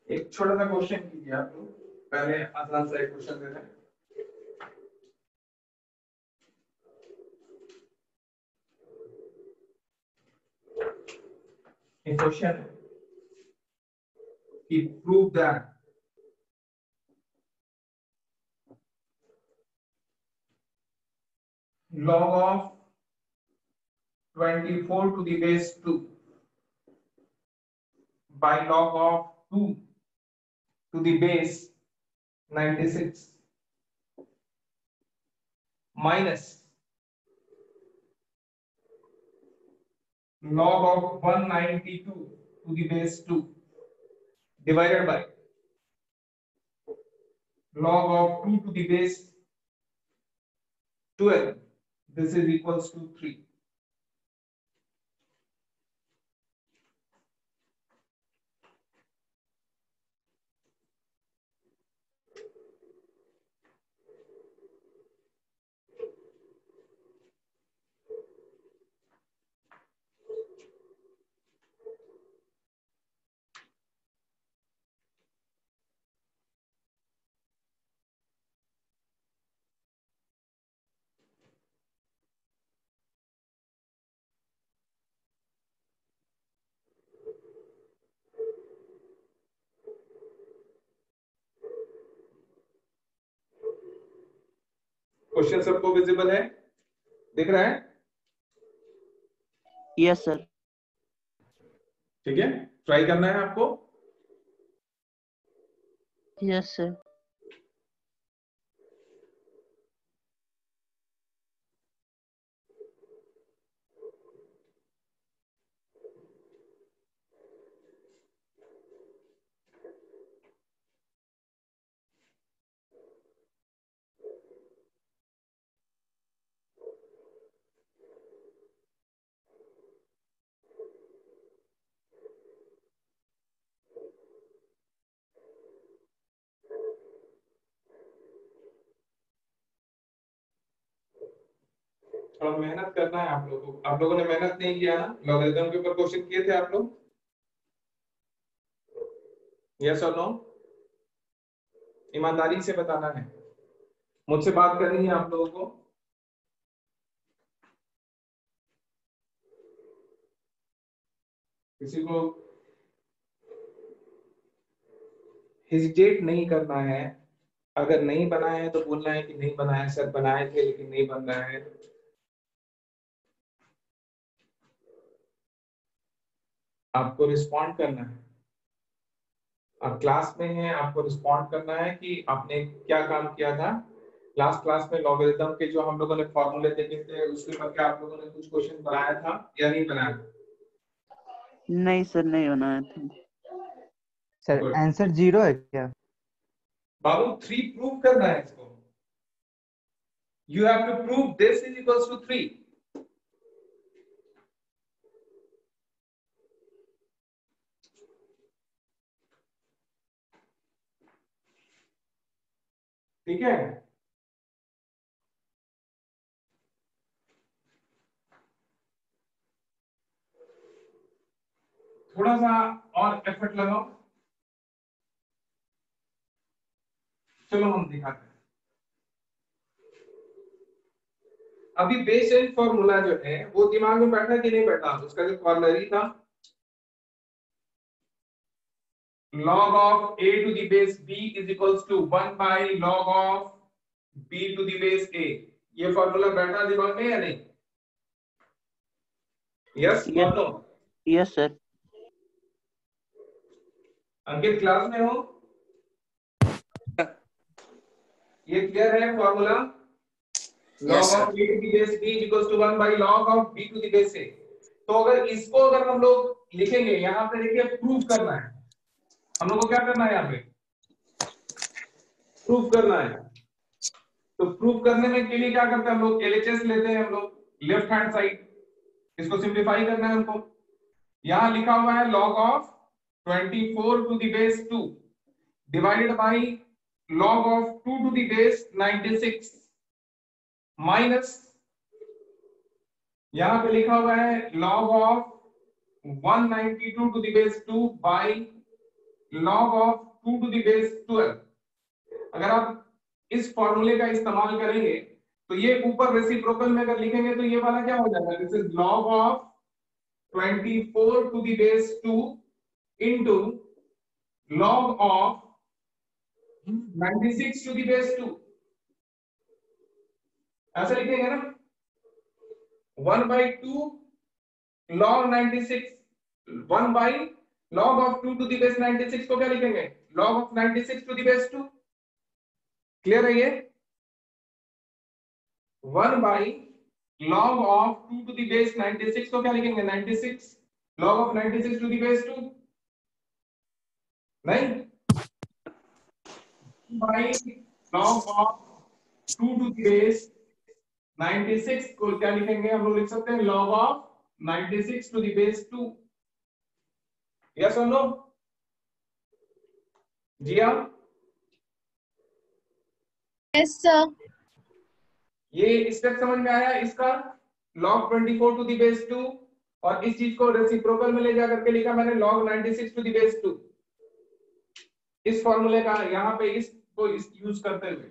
एक छोटा सा क्वेश्चन कीजिए आप लोग, पहले आसान सा एक क्वेश्चन देते हैं। एक क्वेश्चन है कि prove that log of 24 to the base 2 by log of 2 to the base 96 minus log of 192 to the base 2 divided by log of 2 to the base 12. This is equals to 3. Question सबको visible है, दिख रहा है? Yes sir. ठीक है, try करना है आपको। Yes sir. थोड़ा मेहनत करना है आप लोगों को। आप लोगों ने मेहनत नहीं किया ना, लॉगरिथम के ऊपर क्वेश्चन किए थे आप लोग? यस और नो? ईमानदारी से बताना है, मुझसे बात करनी है आप लोगों को। किसी को हेजिटेट नहीं करना है। अगर नहीं बनाया है तो बोलना है कि नहीं बनाया सर, बनाए थे लेकिन नहीं बन रहा है। आपको रिस्पॉन्ड करना है, आप क्लास में हैं, आपको रिस्पॉन्ड करना है कि आपने क्या काम किया था लास्ट क्लास में लॉगरिथम के जो हम लोगों ने फॉर्मूले देखे थे उसके ऊपर क्या आप लोगों ने कुछ क्वेश्चन बनाया था या नहीं बनाया? नहीं सर, नहीं बनाया था। Sir Good. आंसर 0 है क्या? बाबू 3 प्रूव करना है इसको। You have to prove this is equals to 3। ठीक है, थोड़ा सा और एफर्ट लगाओ। चलो हम दिखाते हैं। अभी बेस एंड फॉर्मूला जो है वो दिमाग में बैठा कि नहीं बैठा? उसका जो कॉर्नरी था, log of a to the base b is equals to 1 by log of b to the base a। ये फॉर्मूला बैठा दिमाग में या नहीं? यस और no? Yes sir. Ankit class में हो? ये क्लियर है formula? log of a to the base b is equals to 1 by log of b to the base a। तो अगर हम लोग लिखेंगे, यहाँ पे देखिए प्रूव करना है हम लोग को। क्या करना है यहाँ पे? प्रूव करना है। तो प्रूव करने में के लिए क्या करते हैं हम लोग? एलएचएस लेते हैं हम लोग, लेफ्ट हैंड साइड। इसको सिंप्लीफाई करना है हमको। यहां लिखा हुआ है log of 24 to the base 2 divided by log of 2 to the base 96 minus यहां पे लिखा हुआ है log of 192 to the base 2 by log of 2 to the base 12। अगर आप इस फॉर्मूले का इस्तेमाल करेंगे तो ये ऊपर रेसिप्रोकल में अगर लिखेंगे तो ये वाला क्या हो जाएगा? This is log of 24 to the base 2 into log of 96 to the base 2। ऐसा लिखेंगे ना? 1 by 2 log 96, 1 by log of 2 to the base 96 को क्या लिखेंगे? log of 96 to the base 2। Clear है ये? 1 by log of 2 to the base 96 को क्या लिखेंगे? 96 log of 96 to the base 2। नहीं, by log of 2 to the base 96 को क्या लिखेंगे? हम लोग लिख सकते हैं log of 96 to the base 2। Yes और नो? जी हाँ। Yes sir. ये स्टेप समझ में आया इसका? log 24 to the base 2 और इस चीज को रेसिप्रोकल में ले जा करके लिखा मैंने log 96 to the base 2। इस फॉर्मूले का यहाँ पे इसको यूज करते हुए,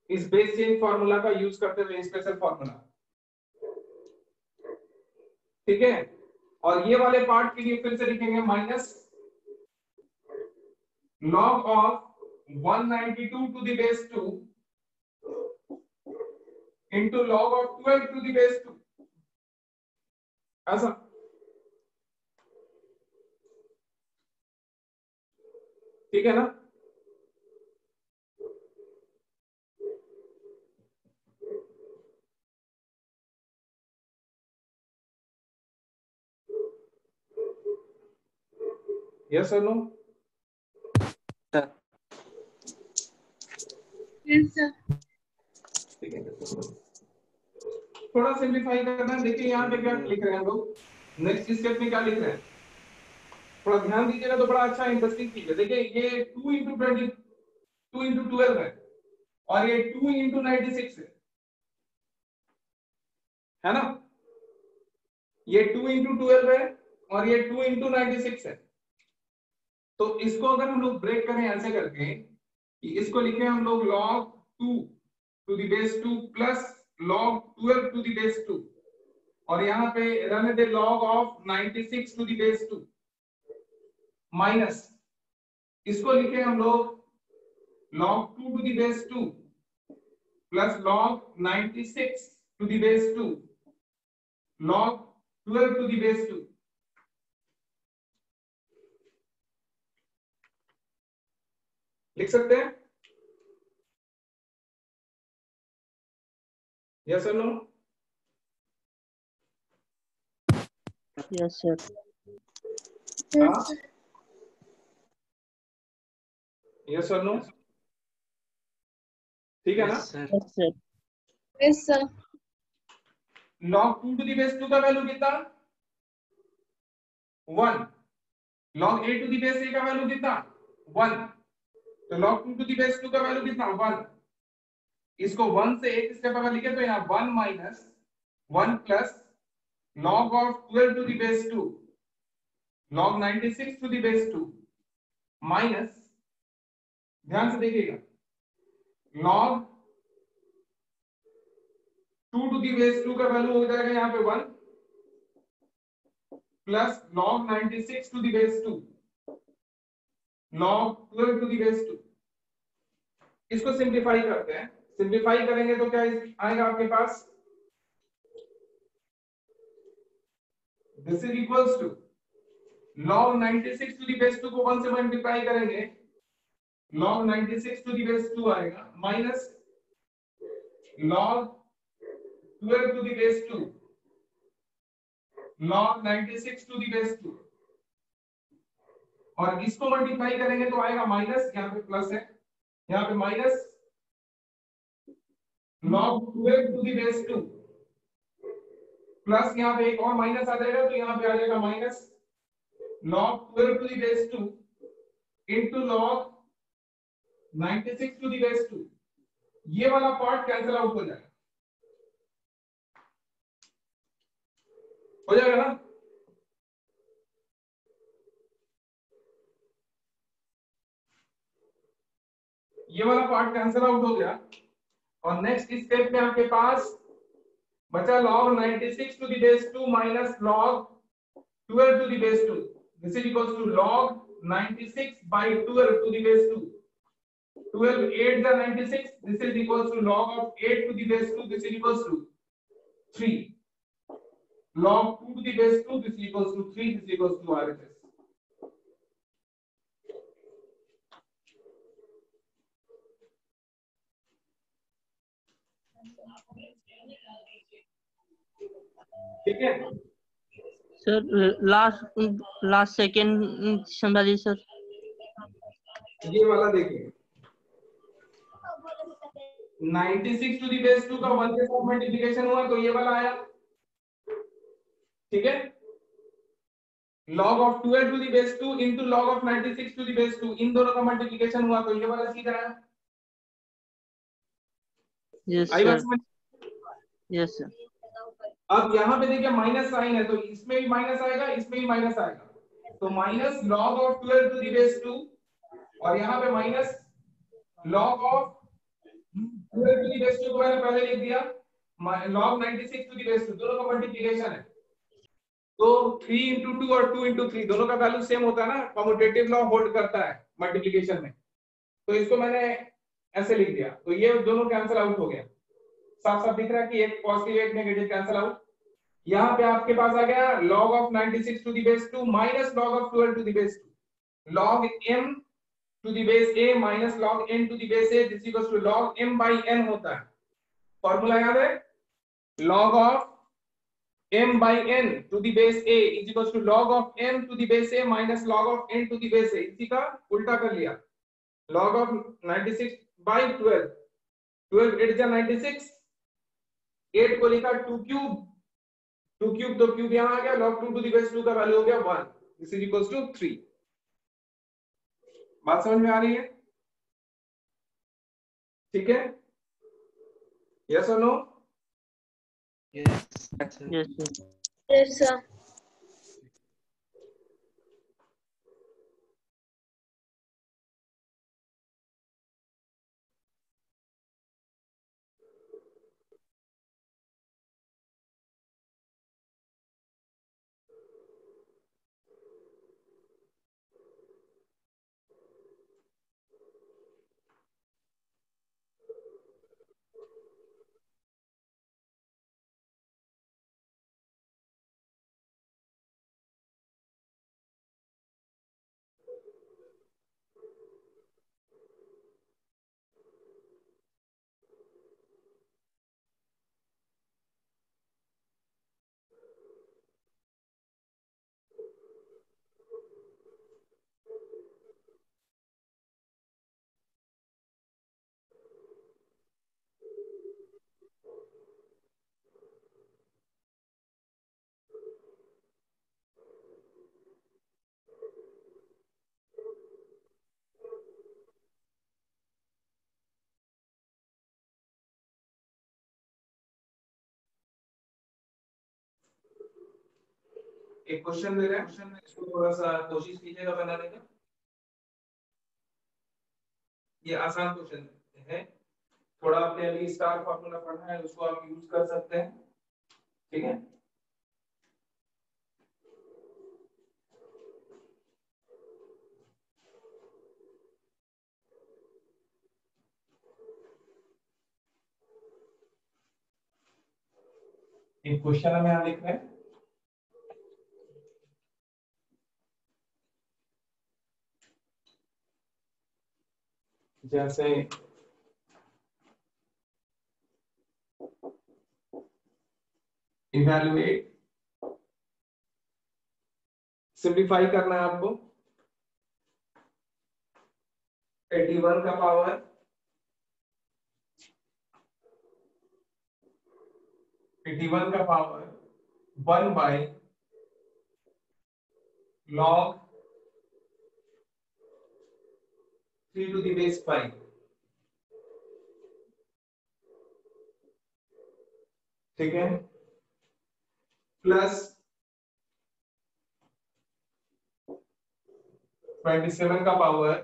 इस बेस चेंज फॉर्मूला का यूज करते हुए स्पेशल फॉर्मूला। ठीक है, और ये वाले पार्ट के लिए फिर से लिखेंगे minus log of 192 to the base 2 into log of 12 to the base 2। ऐसा ठीक है ना? यस और नो? Yes sir. ठीक है, थोड़ा सिंप्लीफाई करना है। देखिए यहाँ पे क्या लिख रहे हैं हम लोग, नेक्स्ट स्टेप में क्या लिख रहे हैं, थोड़ा ध्यान दीजिएगा तो बड़ा अच्छा इंटरेस्टिंग चीज है। देखिए ये 2 into 20, 2 into 12 है और ये 2 into 96 है ना? ये 2 into 12 है और ये 2 into 96 है। तो इसको अगर हम लोग ब्रेक करें ऐसे करके कि इसको लिखें हम लोग log 2 to the base 2 plus log 12 to the base 2 और यहाँ पे रहने दे log of 96 to the base 2 minus इसको लिखे हम लोग log 2 to the base 2 plus log 96 to the base 2 log 12 to the base 2। लिख सकते हैं? यस और नो? Yes sir. हाँ, यस और नो? ठीक है ना? Yes, sir. Yes sir. Yes sir. log 2 to the base 2 का वैल्यू कितना? 1. log a to the base a का वैल्यू कितना? 1. तो log 2 to the base 2 का वैल्यू कितना? 1. इसको 1 से एक स्टेप अगर लिखे तो यहाँ 1 minus 1 plus log of 12 to the base 2 log 96 to the base 2 minus, ध्यान से देखिएगा, log 2 to the base 2 का वैल्यू हो जाएगा यहाँ पे 1 plus log 96 to the base 2 log 12 to the base 2। इसको सिंप्लीफाई करते हैं। सिंप्लीफाई करेंगे तो क्या आएगा आपके पास? This is equals to log 96 to the base 2 को 1 से मल्टीप्लाई करेंगे, log 96 to the base 2 आएगा minus log 12 to the base 2 log 96 to the base 2, और इसको मल्टीप्लाई करेंगे तो आएगा माइनस, यहाँ पे प्लस है, यहाँ पे minus log 12 to the base 2 plus यहाँ पे एक और माइनस आ जाएगा तो यहाँ पे आ जाएगा minus log 12 to the base 2 into log 96 to the base 2। ये वाला पार्ट कैंसिल आउट हो जाएगा, हो जाएगा ना? ये वाला पार्ट कैंसिल आउट हो गया, और नेक्स्ट स्टेप में आपके पास बचा log 96 to the base 2 minus log 12 to the base 2। This is equals to log 96 by 12 to the base 2। 12 8 the 96, this is equals to log of 8 to the base 2, this is equals to 3। log 2 to the base 2, this is equals to 3, this is equals to RHS। ठीक है sir last second समझाइए sir. ये वाला देखिए 96 to the base 2 का 1 के साथ multiplication हुआ तो ये वाला आया, ठीक है। log of 12 to the base 2 into log of 96 to the base 2, इन दोनों का मल्टीप्लिकेशन हुआ तो ये वाला सीधा आया। यस आई बात सर। समझ? Yes sir. अब यहाँ पे देखिए माइनस साइन है तो इसमें भी माइनस आएगा, इसमें भी माइनस आएगा, तो minus log of 12 to the base 2 और यहाँ पे minus log of 12 to the base 2 को मैंने पहले लिख दिया, log 96 टू दी बेस 2, दोनों का मल्टीप्लिकेशन है तो 3 into 2 और 2 into 3 दोनों का वैल्यू सेम होता है ना, कम्यूटेटिव लॉ होल्ड करता है मल्टीप्लिकेशन में, तो इसको मैंने ऐसे लिख दिया तो ये दोनों कैंसिल आउट हो गया। साफ साफ दिख रहा है कि एक पॉजिटिव एक नेगेटिव कैंसिल आउट। यहाँ पे आपके पास आ गया log of 96 to the base 2 minus log of 12 to the base 2, log m to the base a minus log n to the base a, this equals to log m by n होता है। Formula याद है, log of m by n to the base a is equals to log of m to the base a minus log of n to the base a। इसी का उल्टा कर लिया, log of 96 by 12, 12 8 जा 96, 8 को लिखा 2 क्यूब, 2 क्यूब तो cube यहाँ आ गया, log 2 to the base 2 का वैल्यू हो गया 1, दिस इज इक्वल्स टू 3। बात समझ में आ रही है? ठीक है, यस और no? Yes, sir. Yes sir. Yes sir. एक क्वेश्चन दे रहे हैं, इसको थोड़ा सा कोशिश कीजिएगा बनाने का। ये आसान क्वेश्चन है, थोड़ा आपने अभी स्टार फॉर्मूला पढ़ा है, उसको आप यूज कर सकते हैं, ठीक है। एक क्वेश्चन हमें यहाँ लिख रहे हैं, जैसे इवैल्यूएट, सिंप्लीफाई करना है आपको। 81 का power 1 by log 3 to the base 5, ठीक है, प्लस 27 का power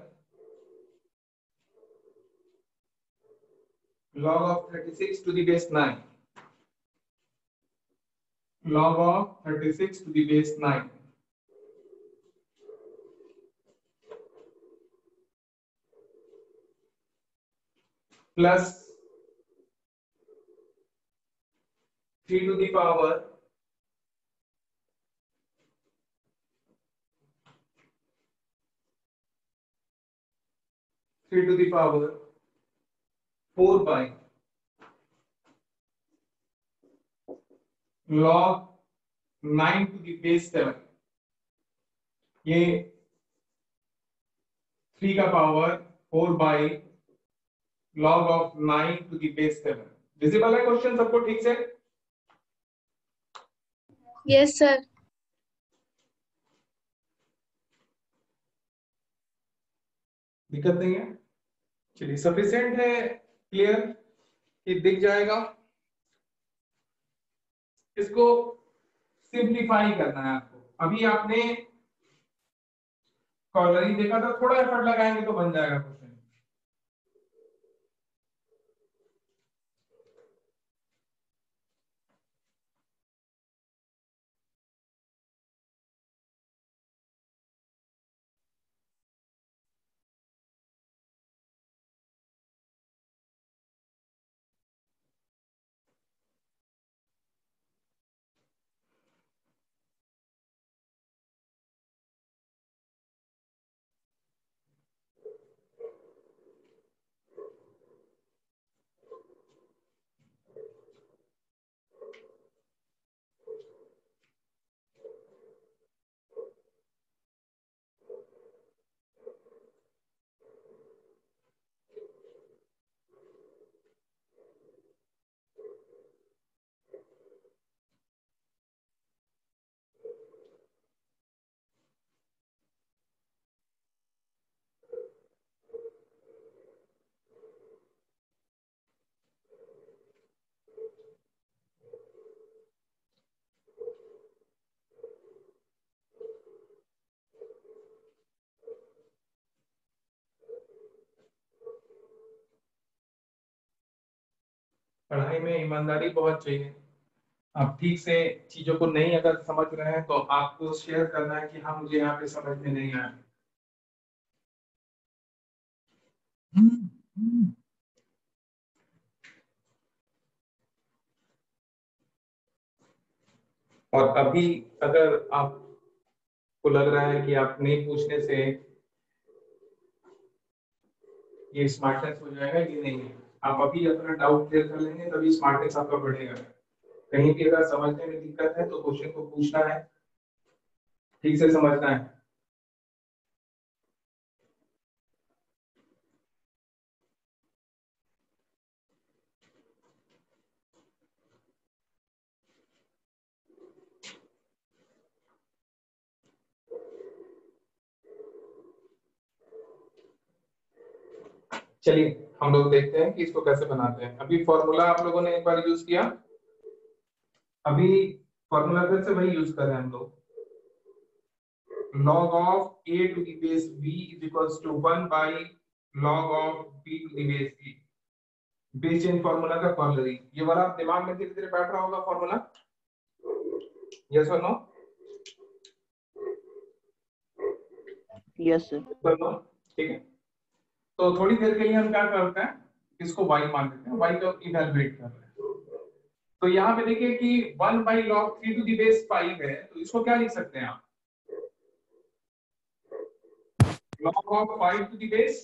log of 36 to the base 9, log of 36 to the base 9, plus 3 to the power 4 by log 9 to the base 7, ये 3 का power 4 by log of 9 to the base 7। Visible है question सबको ठीक से? Yes sir. दिक्कत नहीं है, चलिए सफिशिएंट है, क्लियर, ये दिख जाएगा। इसको सिंप्लीफाई करना है आपको। अभी आपने कॉलरी देखा था, थोड़ा एफर्ट लगाएंगे तो बन जाएगा क्वेश्चन। पढ़ाई में ईमानदारी बहुत चाहिए। आप ठीक से चीजों को नहीं अगर समझ रहे हैं तो आपको शेयर करना है कि हाँ मुझे यहाँ पे समझ में नहीं आया। और अभी अगर आपको लग रहा है कि आप नहीं पूछने से ये स्मार्टनेस हो जाएगा, ये नहीं है। आप अभी अपना डाउट क्लियर कर लेंगे तभी स्मार्टनेस आपका बढ़ेगा। कहीं भी अगर समझने में दिक्कत है तो क्वेश्चन को पूछना है, ठीक से समझना है। चलिए हम लोग देखते हैं कि इसको कैसे बनाते हैं। अभी फॉर्मूला आप लोगों ने एक बार यूज किया, अभी फॉर्मूला फिर से वही यूज कर रहे हैं हम लोग। log of a to the base b is equals to 1 by log of b to the base e। Base change formula का कॉर्नरी, ये वाला दिमाग में धीरे धीरे बैठ रहा होगा फार्मूला, यस और नो? Yes sir. ठीक है, तो थोड़ी देर के लिए हम क्या करते हैं, इसको y मान लेते हैं, y को इवैल्यूएट कर रहे हैं। तो यहाँ पे देखिए कि 1 by log 3 to the base 5 है, तो इसको क्या लिख सकते हैं आप? log of 5 to the base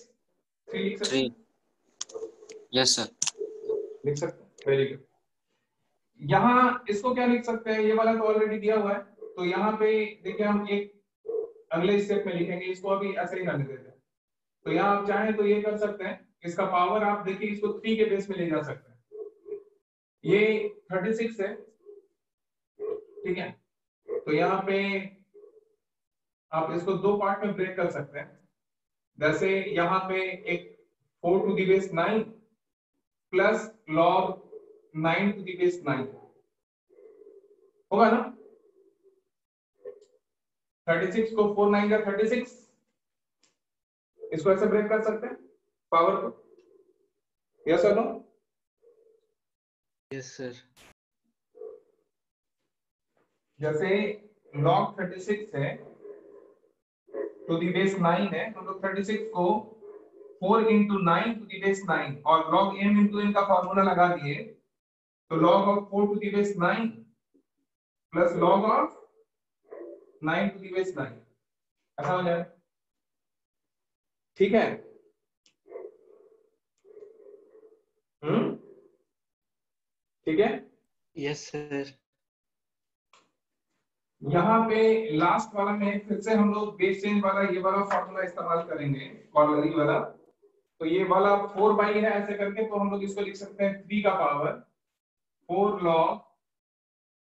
3 लिख सकते हैं। यस सर, लिख सकते हैं, वेरी गुड। यहाँ इसको क्या लिख सकते हैं, ये वाला तो ऑलरेडी दिया हुआ है, तो यहाँ पे देखिए हम एक अगले स्टेप में लिखेंगे, इसको अभी ऐसे ही रहने देते हैं। तो यहाँ आप चाहें तो ये कर सकते हैं, इसका पावर आप देखिए इसको 3 के बेस में ले जा सकते हैं। ये 36 है, ठीक है, तो यहाँ पे आप इसको दो पार्ट में ब्रेक कर सकते हैं। जैसे यहाँ पे एक 4 to the base 9 plus log 9 to the base 9 होगा ना? 36 को 4 9 का 36, इसको ऐसे ब्रेक कर सकते हैं पावर को, यस और नो? Yes sir. जैसे log 36 है टू दी बेस 9 है, तो log 36 को 4 into 9 to the base 9 और log m into n का फॉर्मूला लगा दिए, तो log of 4 to the base 9 plus log of 9 to the base 9 ऐसा हो जाए, ठीक है? ठीक है, यस सर। यहाँ पे लास्ट वाला में फिर से हम लोग बेस चेंज वाला ये वाला फॉर्मूला इस्तेमाल करेंगे, कॉर्नरी वाला। तो ये वाला 4 बाई है ऐसे करके, तो हम लोग इसको लिख सकते हैं 3 का power 4 log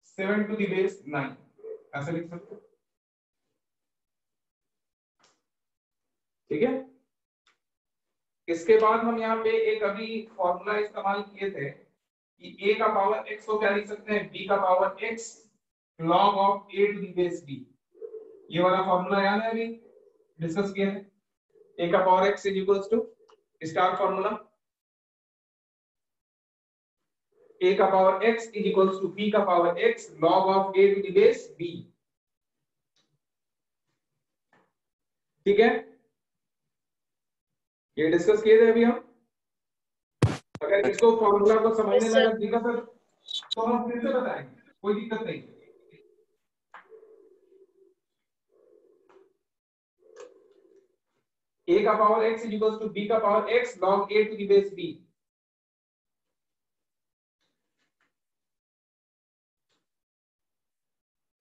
7 to the base 9 ऐसे लिख सकते हैं, ठीक है? इसके बाद हम यहाँ पे एक अभी फॉर्मूला इस्तेमाल किए थे कि a का पावर x को क्या लिख सकते हैं, b का power x log of a to the base b। ये वाला फॉर्मूला याद है, अभी डिस्कस किया है। a का power x is equals to star formula, a का power x is equals to b का power x log of a to the base b, ठीक है? ये डिस्कस किए थे अभी हम। अगर इसको फॉर्मूला को समझने में अगर दिक्कत है तो हम फिर से बताएंगे, कोई दिक्कत नहीं। a का power x is equals to b का power x log a to the base b।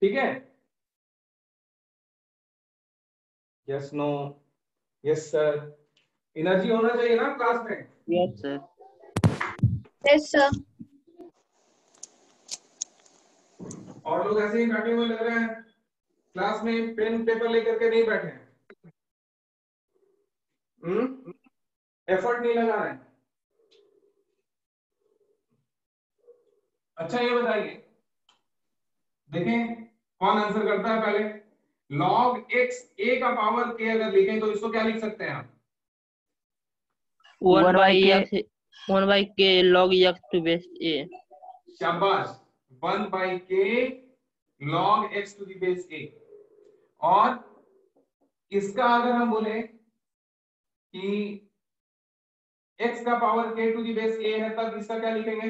ठीक है? Yes no? Yes sir. Energy होना चाहिए ना क्लास में? Yes sir. Yes sir. और लोग ऐसे ही बैठे हुए लग रहे हैं, क्लास में पेन पेपर लेकर के नहीं बैठे हैं, एफर्ट नहीं लगा रहे हैं। अच्छा ये बताइए, देखें कौन आंसर करता है पहले। log x a का पावर k अगर लिखें तो इसको क्या लिख सकते हैं आप? 1 by k log x to base a। शाबाश, 1 by k log x to the base a। और इसका अगर हम बोले कि x का power k to the base a है, तब इसका क्या लिखेंगे?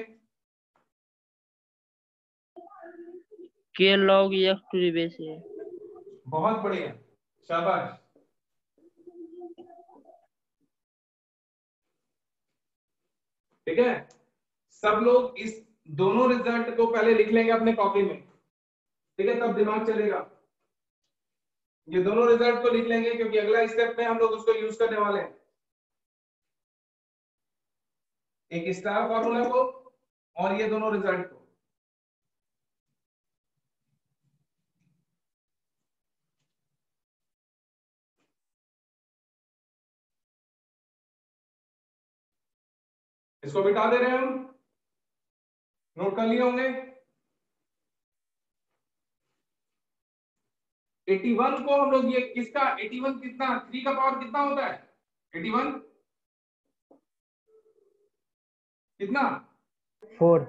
k log x to the base a। बहुत बढ़िया, शाबाश। ठीक है, सब लोग इस दोनों रिजल्ट को पहले लिख लेंगे अपने कॉपी में, ठीक है? तब दिमाग चलेगा। ये दोनों रिजल्ट को लिख लेंगे क्योंकि अगला स्टेप में हम लोग उसको यूज करने वाले हैं, एक स्टार फॉर्मूला को और ये दोनों रिजल्ट को। इसको बिठा दे रहे हैं हम, नोट कर लिए होंगे। 81 को हम लोग ये किसका 81 कितना 3 का पावर कितना होता है 81 कितना 4।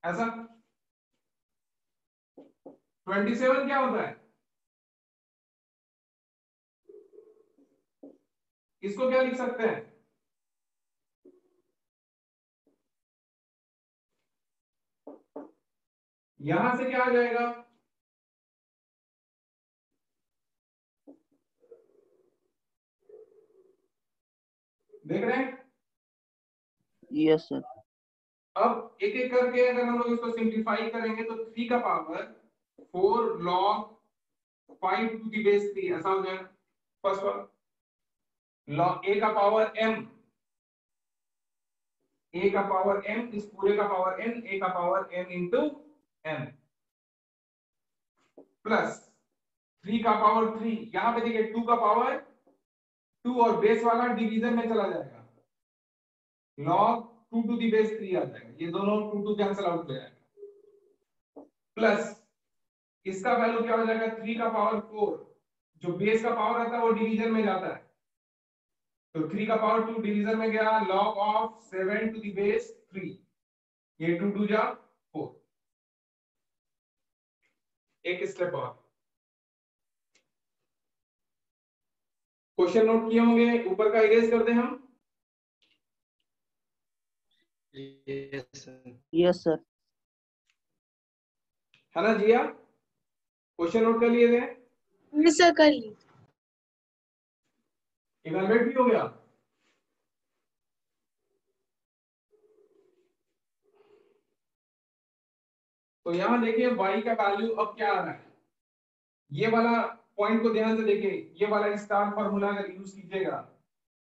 ऐसा 27 क्या होता है इसको क्या लिख सकते हैं यहां से क्या आ जाएगा देख रहे हैं यस सर। अब एक एक करके अगर हम लोग इसको सिंप्लीफाई करेंगे तो 3 का power 4 log 5 to the base 3 ऐसा हो जाएगा फर्स्ट वन log a का पावर m a का पावर m इस पूरे का पावर n a का power n into m plus 3 का पावर 3 यहां पे देखिए 2 का पावर 2 और बेस वाला डिवीजन में चला जाएगा log 2 टू दी बेस 3 आ जाएगा ये दोनों 2 कैंसिल आउट हो जाएगा प्लस इसका वैल्यू क्या हो जाएगा 3 का पावर 4 जो बेस का पावर आता है वो डिवीजन में जाता है तो 3 का पावर 2 डिवीजन में गया log of 7 to the base 3 ये 2 2 जा 4 एक स्टेप और क्वेश्चन नोट किए होंगे ऊपर का इरेज कर दें हम Yes, sir. Yes sir. है ना जिया क्वेश्चन नोट कर लिए थे ये सर कर ली। इवैल्यूएट भी हो गया तो यहां देखिए y का वैल्यू अब क्या आ रहा है ये वाला पॉइंट को ध्यान से देखिए ये वाला स्टार फार्मूला अगर यूज कीजिएगा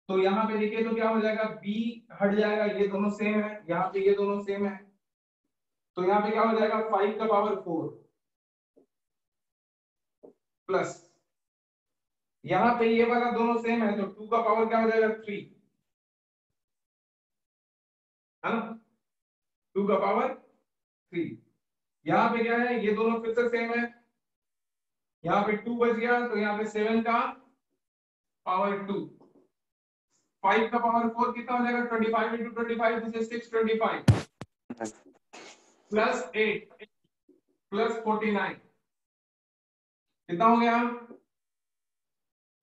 तो यहाँ पे देखिए तो क्या हो जाएगा b हट जाएगा ये दोनों सेम है यहाँ पे ये दोनों सेम है तो यहाँ पे क्या हो जाएगा 5 का पावर 4 प्लस यहाँ पे ये वाला दोनों सेम है तो 2 का पावर क्या हो जाएगा 3 है ना 2 का पावर 3 यहाँ पे क्या है ये दोनों फिर से सेम है यहाँ पे 2 बच गया तो यहाँ पे 7 का पावर 2 5 का पावर 4 कितना हो जाएगा 25 into 25 this is 625 plus 8 plus 49 कितना हो गया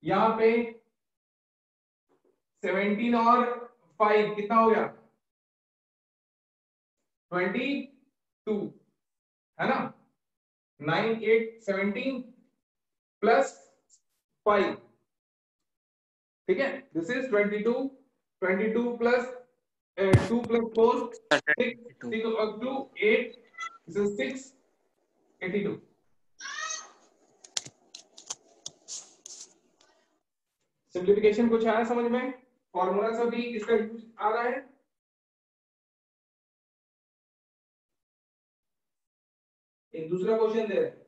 यहाँ पे 17 और 5 कितना हो गया 22 है ना 9 8 17 प्लस 5 ठीक है दिस इज 22 प्लस 2 प्लस 4 6 और 2 8 दिस इज 6 82 सिंप्लीफिकेशन कुछ आया समझ में फॉर्मूला से भी इसका यूज आ रहा है एक दूसरा क्वेश्चन दे रहे हैं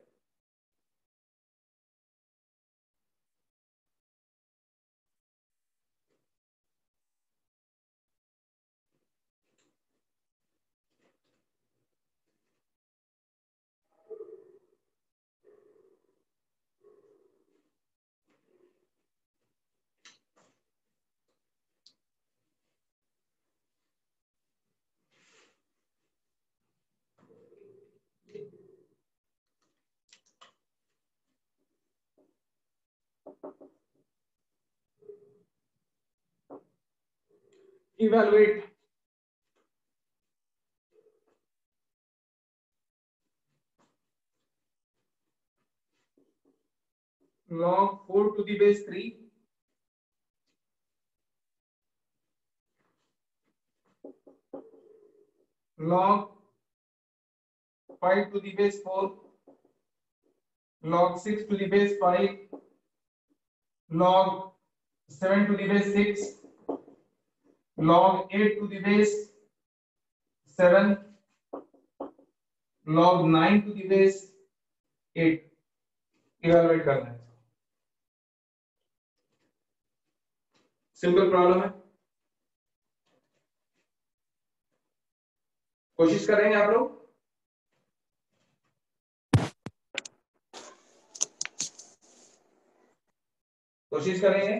evaluate log 4 to the base 3 log 5 to the base 4 log 6 to the base 5 log 7 to the base 6 log 8 to the base 7 log 9 to the base 8 evaluate करना है सिंपल प्रॉब्लम है कोशिश करेंगे आप लोग? कोशिश करेंगे?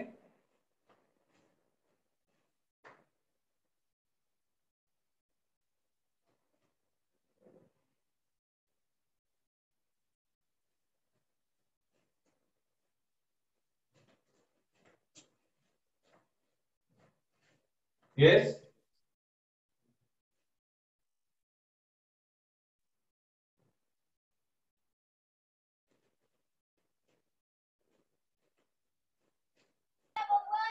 यस।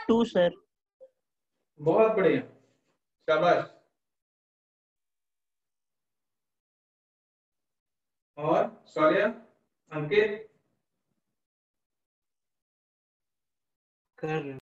टू सर। बहुत बढ़िया, शाबाश। और सौर्य, अंकित? कर रहे हैं।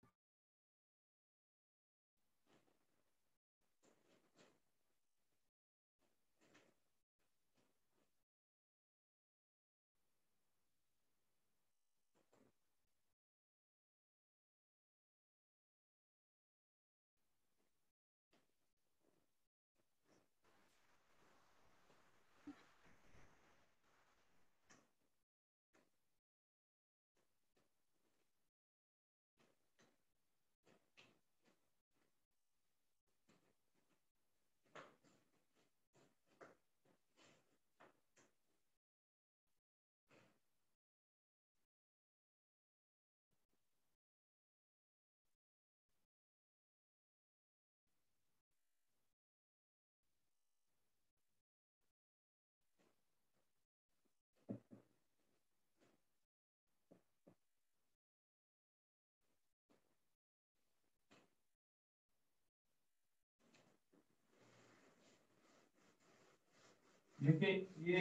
देखिए ये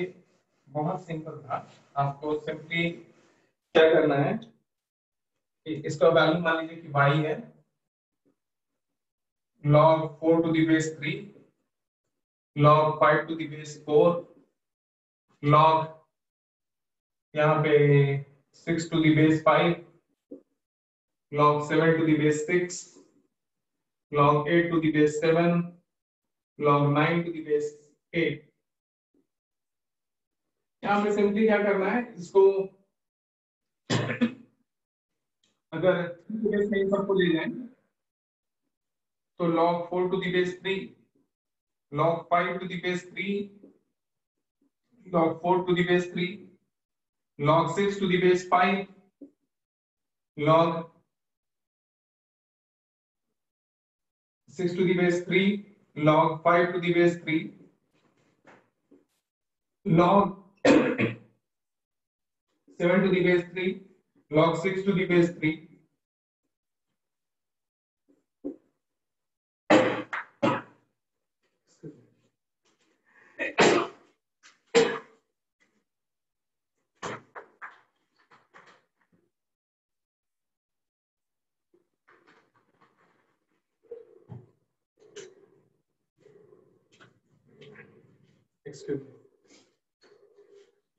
बहुत सिंपल था। आपको सिंपली क्या करना है कि इसका वैल्यू मान लीजिए कि y है log 4 to the base 3, log 5 to the base 4, log यहाँ पे 6 to the base 5, log 7 to the base 6, log 8 to the base 7, log 9 to the base 8। यहाँ पे सिंपली क्या करना है, इसको अगर बेस में सबको ले जाएं तो log 4 to the base 3, log 5 to the base 3, log 4 to the base 3, log 6 to the base 5, log 6 to the base 3, log 5 to the base 3, log 7 to the base 3, log 6 to the base 3,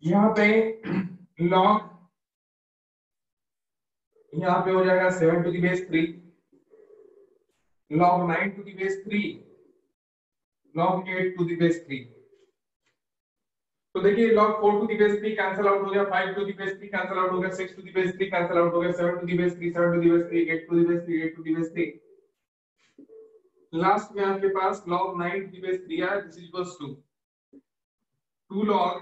यहाँ पे log यहाँ पे हो जाएगा 7 to the base 3, log 9 to the base 3, log 8 to the base 3। तो देखिए log 4 to the base 3 cancel out हो गया, 5 to the base 3 cancel out हो गया, 6 to the base 3 cancel out हो गया, 7 to the base 3 7 to the base 3, 8 to the base 3 8 to the base 3। Last में आपके पास log 9 to the base 3 है, this is equals to 2 log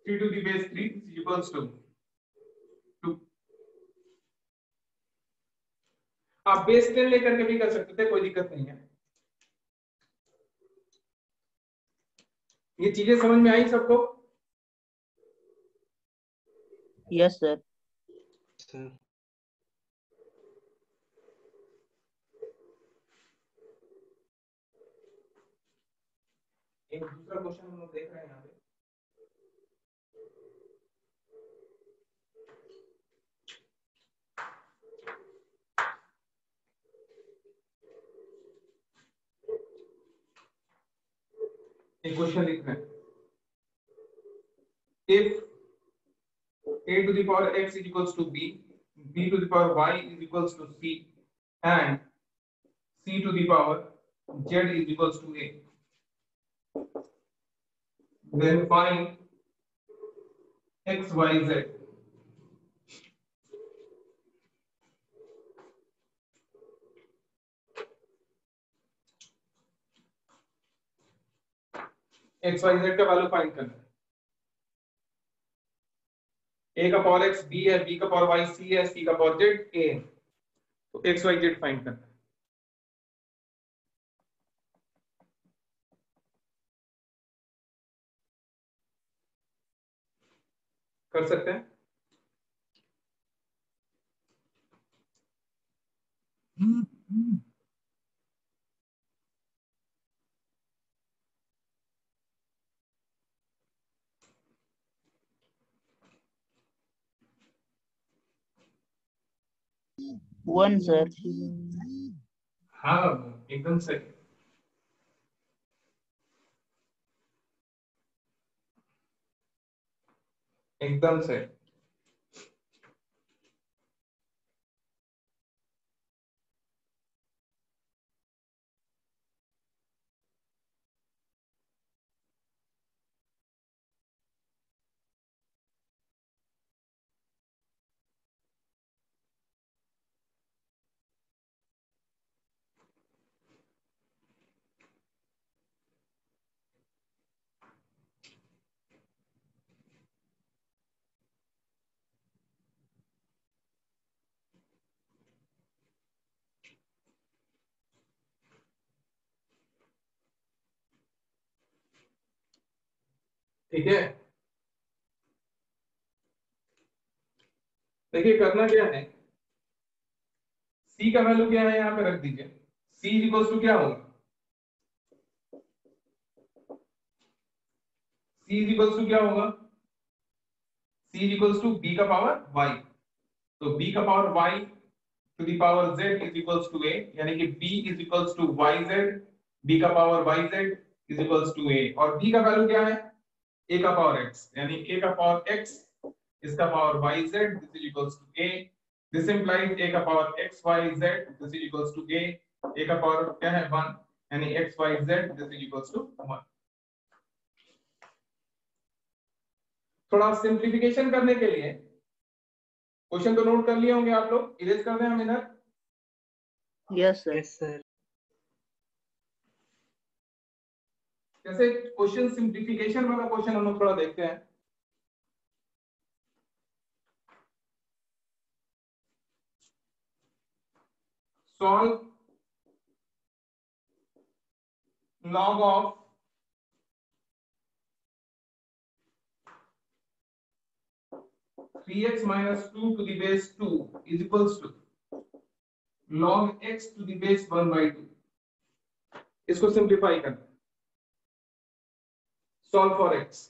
3 to the base 3, this is equals to 2। आप base 10 लेकर के भी कर सकते थे, कोई दिक्कत नहीं है। ये चीजें समझ में आई सबको? Yes sir. सर एक दूसरा क्वेश्चन हम लोग देख रहे हैं यहाँ पे। एक क्वेश्चन लिख रहे हैं, if a to the power x is equals to b, b to the power y is equals to c, and c to the power z is equals to a, then find x, y, z. X Y Z का value find करना है। ए का power x B है, B का power Y C है, सी का power Z A है। तो एक्स वाई जेड फाइंड करना है। कर सकते हैं। One sir. हाँ एकदम सही। एकदम सही। ठीक है, देखिए करना क्या है, c का वैल्यू क्या है यहाँ पे रख दीजिए। c इक्वल्स टू क्या होगा, c इक्वल्स टू क्या होगा, c इक्वल्स टू b का पावर y। तो b का power y to the power z is equals to a, यानी कि b is equals to yz, b का power yz is equals to a। और b का वैल्यू क्या है, a का पावर x, यानी a का पावर x इसका power yz, this is equals to a। This implies a का power xyz, this is equals to a का पावर क्या है 1, यानी xyz this is equals to 1। थोड़ा सिंप्लीफिकेशन करने के लिए क्वेश्चन तो नोट कर लिए होंगे आप लोग, इरेज कर दें हम इधर। Yes sir. Yes sir. जैसे क्वेश्चन सिंप्लीफिकेशन वाला क्वेश्चन हम लोग थोड़ा देखते हैं। Solve log of three x minus 2 to the base 2 is equals to log x to the base 1 by 2। इसको सिंप्लीफाई करना, सॉल्व फॉर x।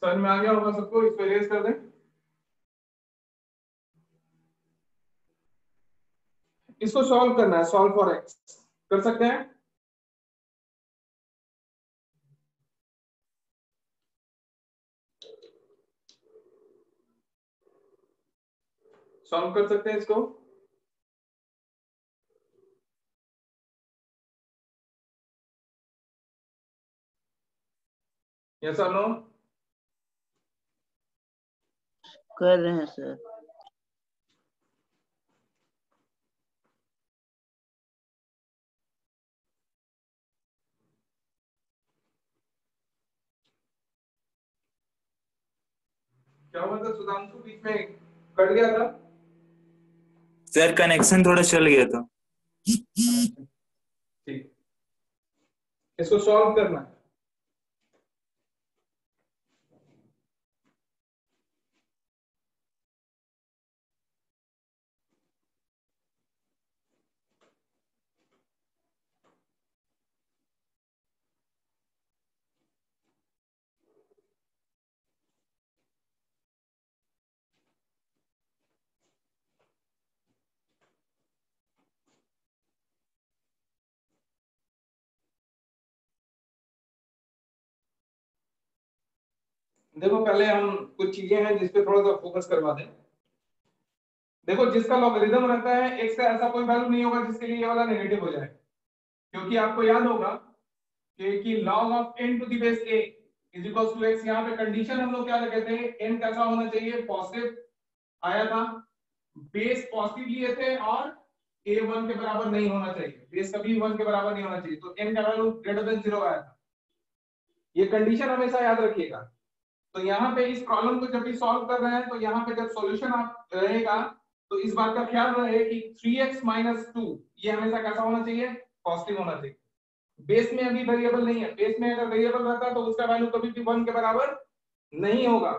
समझ में आ गया होगा सबको, इसको इरेज कर दें। इसको सॉल्व करना है, सॉल्व फॉर x कर सकते हैं। सॉल्व कर सकते हैं इसको। यस और नो। कर रहे हैं सर। क्या हुआ था, सुधांशु बीच में कट गया था। सर कनेक्शन थोड़ा चल गया था। ठीक, इसको सॉल्व करना है। देखो पहले हम कुछ चीजें हैं जिस पे थोड़ा सा फोकस करवा दें। देखो जिसका लॉगरिथम रहता है x का ऐसा कोई वैल्यू नहीं होगा जिसके लिए ये वाला नेगेटिव हो जाए, क्योंकि आपको याद होगा कि log of n to the base a is equals to x। यहाँ पे कंडीशन हम लोग क्या रखे थे, n कैसा होना चाहिए, पॉजिटिव आया था, बेस पॉजिटिव लिए थे और a 1 के बराबर नहीं होना चाहिए, बेस कभी 1 के बराबर नहीं होना चाहिए, तो n का वैल्यू ग्रेटर देन 0 आया था। ये कंडीशन हमेशा याद रखिएगा। तो यहाँ पे इस प्रॉब्लम को जब भी सॉल्व कर रहे हैं तो यहाँ पे जब सॉल्यूशन आप रहेगा तो इस बात का ख्याल रहे कि 3x - 2 ये हमेशा कैसा होना चाहिए, पॉजिटिव होना चाहिए। बेस में अभी वेरिएबल नहीं है, बेस में अगर वेरिएबल रहता तो उसका वैल्यू कभी भी 1 के बराबर नहीं होगा।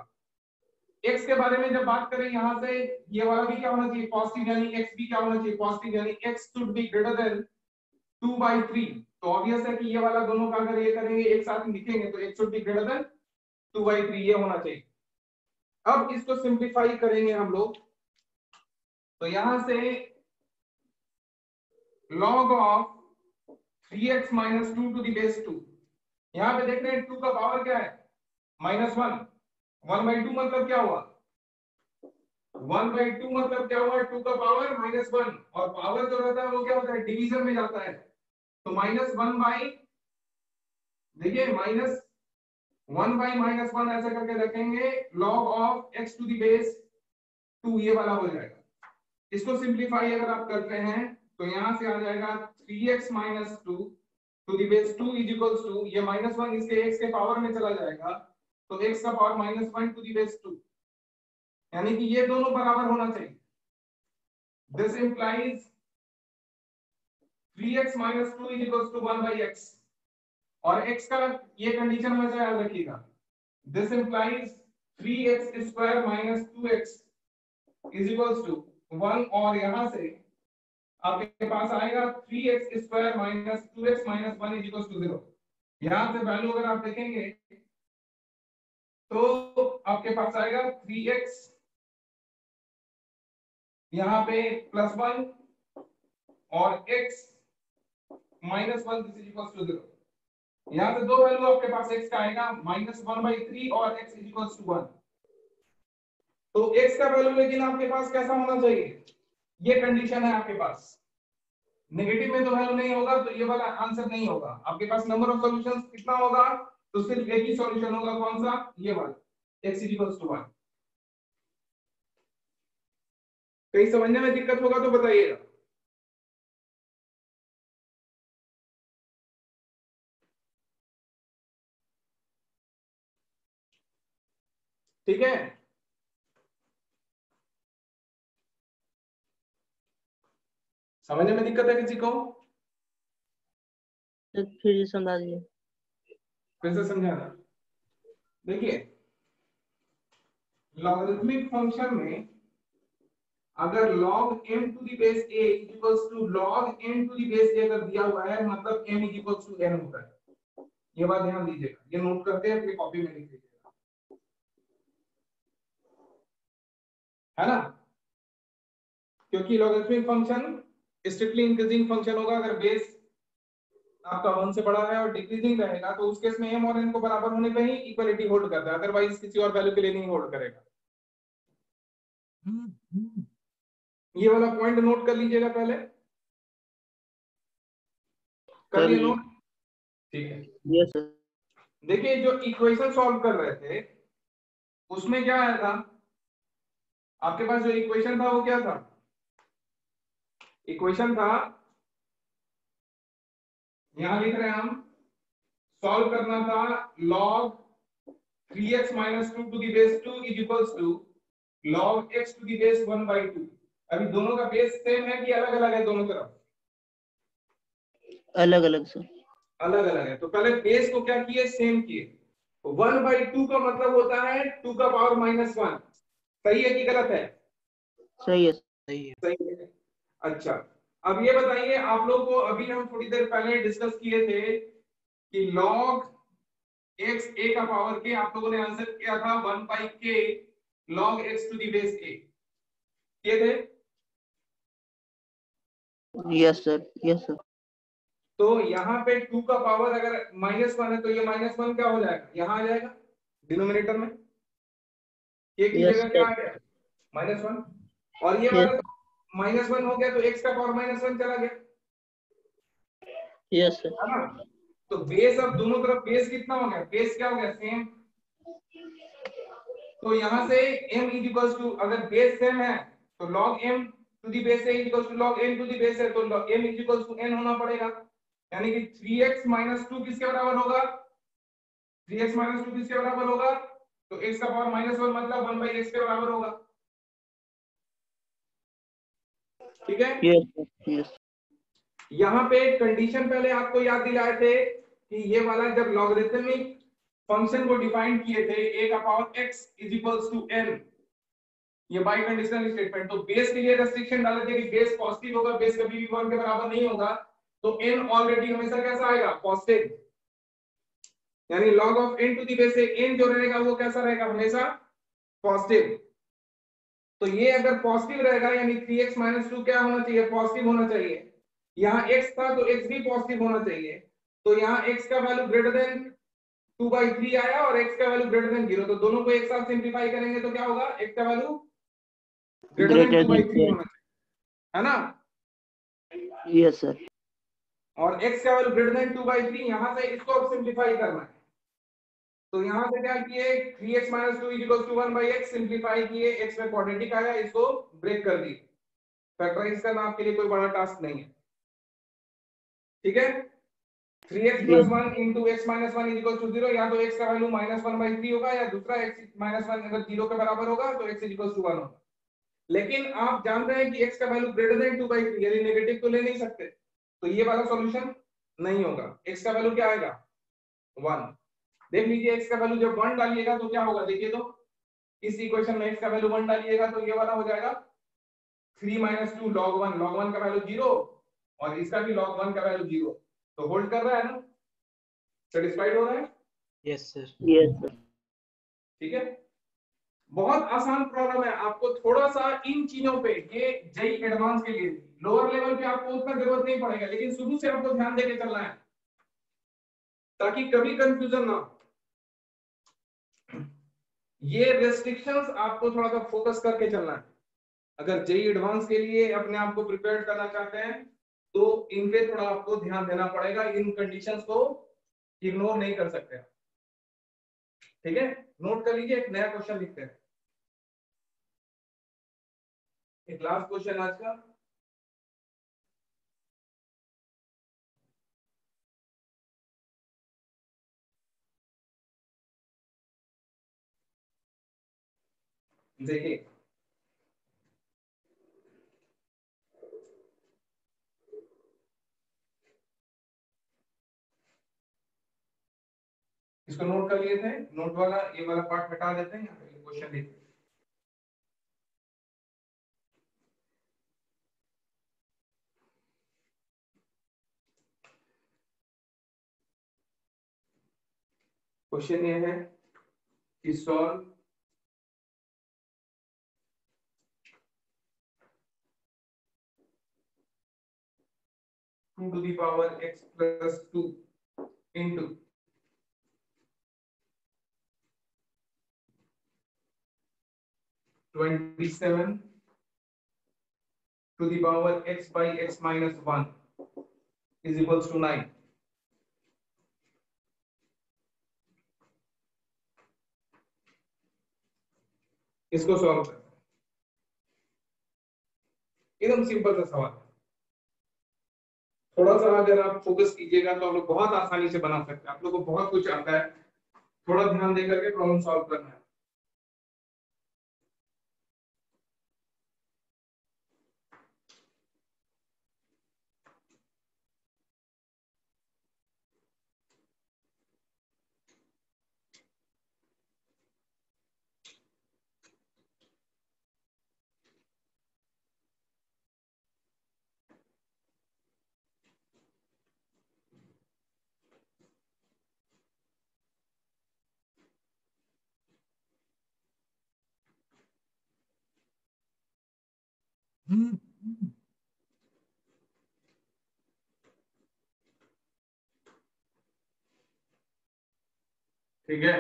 x के बारे में जब बात करें यहाँ से ये वाला भी क्या होना चाहिए, पॉजिटिव, यानी x भी क्या होना चाहिए, पॉजिटिव, यानी x should be greater than 2/3। तो ऑब्वियस है कि ये वाला दोनों का अगर ये करेंगे एक साथ लिखेंगे तो x should be greater than 2/3 ये होना चाहिए। अब इसको सिंपलीफाई करेंगे हम लोग, तो यहां से log of 3x - 2 to the base 2, यहां पे देख रहे हैं 2 का पावर क्या है, -1, 1/2 मतलब क्या हुआ, 1/2 मतलब क्या हुआ, 2 का पावर -1, और पावर जो रहता है वो क्या होता है, डिवीजन में जाता है, तो -1 देखिए -1 ऐसे करके रखेंगे, log of x to the base 2 ये वाला हो जाएगा। इसको सिंपलीफाई अगर आप करते हैं तो यहां से आ जाएगा 3x - 2 to the base 2 is equals to, ये -1 इसके x के पावर में चला जाएगा तो x का पावर -1 to the base 2, यानी कि ये दोनों बराबर होना चाहिए। This implies 3x - 2 is equals to 1/x, और x का ये कंडीशन हमेशा याद रखिएगा। This implies 3x² - 2x is equals to 1, और यहां से आपके पास आएगा 3x² - 2x - 1 is equals to 0। यहां से वैल्यू अगर आप देखेंगे तो आपके पास आएगा 3x यहां पे +1 और x -1 this is equals to 0। यहां से दो वैल्यू आपके पास x का आएगा -1/3 और x इज इक्वल्स टू 1। तो x का वैल्यू लेकिन आपके पास कैसा होना चाहिए, ये कंडीशन है आपके पास, नेगेटिव में तो वैल्यू नहीं होगा तो ये वाला आंसर नहीं होगा। आपके पास नंबर ऑफ सॉल्यूशंस कितना होगा, तो सिर्फ एक ही सॉल्यूशन होगा, कौन सा, ये वाला, x इक्वल्स टू 1। कहीं समझने में दिक्कत होगा तो बताइएगा। ठीक है, समझने में दिक्कत है किसी को, फिर समझा दीजिए। फिर से समझाना। देखिए लॉगरिथमिक फंक्शन में अगर log m to the base a equals to log n to the base a अगर दिया हुआ है मतलब m equals to n होता है, ये बात ध्यान दीजिएगा, ये नोट करते हैं अपनी कॉपी में लिख लीजिएगा, है ना, क्योंकि logarithmic function strictly increasing function होगा। अगर बेस आपका 1 से बड़ा है और डिक्रीजिंग रहेगा तो उस केस में m और n को बराबर होने पे ही इक्वलिटी होल्ड करता है, अदरवाइज किसी और वैल्यू के लिए नहीं होल्ड करेगा। ये वाला पॉइंट नोट कर लीजिएगा पहले, कर लिए नोट, ठीक है। Yes sir. देखिए जो इक्वेशन सॉल्व कर रहे थे उसमें क्या आया था, आपके पास जो इक्वेशन था वो क्या था, इक्वेशन था, यहां लिख रहे हैं हम, सॉल्व करना था log 3x - 2 to the base 2 is equals to log x to the base 1/2। अभी दोनों का बेस सेम है कि अलग अलग है दोनों तरफ? अलग अलग सर। अलग अलग है। तो पहले बेस को क्या किए, सेम किए। 1/2 का मतलब होता है 2 का पावर -1। सही है कि गलत है? सही है। सही है। सही है। अच्छा, अब ये बताइए आप लोग को, अभी हम थोड़ी देर पहले डिस्कस किए थे कि log x a का पावर के, आप लोगों ने आंसर किया था 1/k log x to the base a, किए थे? Yes sir, yes sir. तो यहाँ पे 2 का पावर अगर -1 है तो ये -1 क्या हो जाएगा, यहाँ आ जाएगा डिनोमिनेटर में, k की यस जगह क्या सर, आ गया, -1। और ये यस वाला -1 हो गया तो x का पावर -1 चला गया, यस सर। है ना? तो बेस अब दोनों तरफ बेस कितना हो गया, बेस क्या हो गया, सेम। तो यहां से m इज इक्वल्स टू, अगर बेस सेम है तो log m to the base a is equals to log n to the base है, तो m is equals to n होना पड़ेगा। यानी कि 3x - 2 किसके बराबर होगा, 3x - 2 किसके बराबर होगा, तो x का पावर -1 मतलब 1/x के बराबर होगा। ठीक है? Yes sir, yes. यहाँ पे कंडीशन पहले आपको याद दिलाए थे कि ये वाला जब लॉगरिथमिक फंक्शन को डिफाइन किए थे a का power x is equals to n, ये बाई कंडीशनल स्टेटमेंट, तो बेस के लिए रेस्ट्रिक्शन डाले थे कि बेस पॉजिटिव होगा, बेस कभी भी 1 के बराबर नहीं होगा, तो n ऑलरेडी हमेशा कैसा आएगा, पॉजिटिव। यानी log of n to the base से n जो रहेगा वो कैसा रहेगा, हमेशा पॉजिटिव। तो ये अगर पॉजिटिव रहेगा यानी 3x - 2 क्या होना चाहिए, पॉजिटिव होना चाहिए। यहाँ x था तो x भी पॉजिटिव होना चाहिए। तो यहाँ x का वैल्यू ग्रेटर देन 2/3 आया और x का वैल्यू ग्रेटर देन 0, तो दोनों को एक साथ सिंपलीफाई करेंगे तो क्या होगा, x का value greater than greater 2/3 than, होना चाहिए, है ना? Yes sir. और x का वैल्यू ग्रेटर देन 2/3, यहां से इसको अब सिंपलीफाई करना है। तो यहां से क्या किए, 3x - 2 = 1/x सिंपलीफाई किए, x में क्वाड्रेटिक आया, इसको ब्रेक कर दिए। फैक्टराइज करना आपके लिए कोई बड़ा टास्क नहीं है। ठीक है? 3x + 1 * x - 1 = 0, या तो x का वैल्यू -1/3 होगा या दूसरा x - 1 अगर 0 के बराबर होगा तो x = 1 होगा। लेकिन आप जानते हैं कि x का वैल्यू ग्रेटर देन 2/3, यानी नेगेटिव तो ले नहीं सकते, तो ये वाला सॉल्यूशन नहीं होगा। x का वैल्यू क्या आएगा, 1। देख लीजिए x का वैल्यू जब 1 डालिएगा तो क्या होगा, देखिए तो इस इक्वेशन में x का वैल्यू 1 डालिएगा तो ये वाला हो जाएगा 3 - 2 log 1, log 1 का वैल्यू 0 और इसका भी log 1 का वैल्यू 0, तो होल्ड कर रहा है ना, सेटिस्फाइड हो रहा है? Yes sir. Yes sir. ठीक है, बहुत आसान प्रॉब्लम है। आपको थोड़ा सा इन चीजों पे, ये जेई एडवांस के लिए, लोअर लेवल पे आपको उतना जरूरत नहीं पड़ेगा, लेकिन शुरू से आपको ध्यान देके चलना है ताकि कभी कंफ्यूजन ना हो। ये रेस्ट्रिक्शंस आपको थोड़ा सा फोकस करके चलना है। अगर जेई एडवांस के लिए अपने आप को प्रिपेयर करना चाहते हैं तो इन पे थोड़ा आपको ध्यान देना पड़ेगा, इन कंडीशंस को इग्नोर नहीं कर सकते। ठीक है, नोट कर लीजिए, एक नया क्वेश्चन लिखते हैं, एक लास्ट क्वेश्चन आज का। देखिए इसको नोट कर लिए थे, नोट वाला ये वाला पार्ट हटा देते हैं, यहाँ पे क्वेश्चन लिखते हैं। क्वेश्चन ये है कि solve to the power x + 2 into 27 to the power x by x minus 1 is equals to 9। इसको सॉल्व करते हैं, एकदम सिंपल सा सवाल है। थोड़ा सा अगर आप फोकस कीजिएगा तो आप लोग बहुत आसानी से बना सकते हैं, आप लोग को बहुत कुछ आता है, थोड़ा ध्यान दे करके प्रॉब्लम सॉल्व करना है। ठीक है,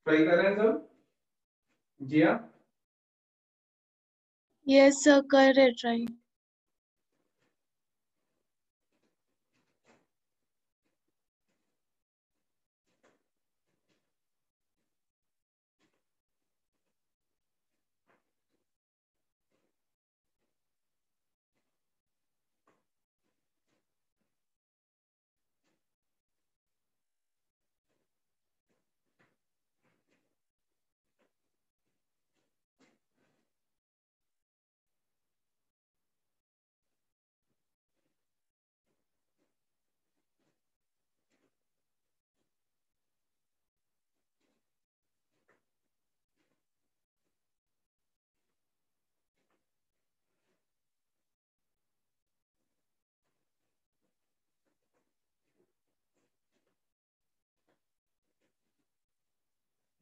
ट्राई कर रहे हैं सब? जिया यस सर, कर रहे ट्राई।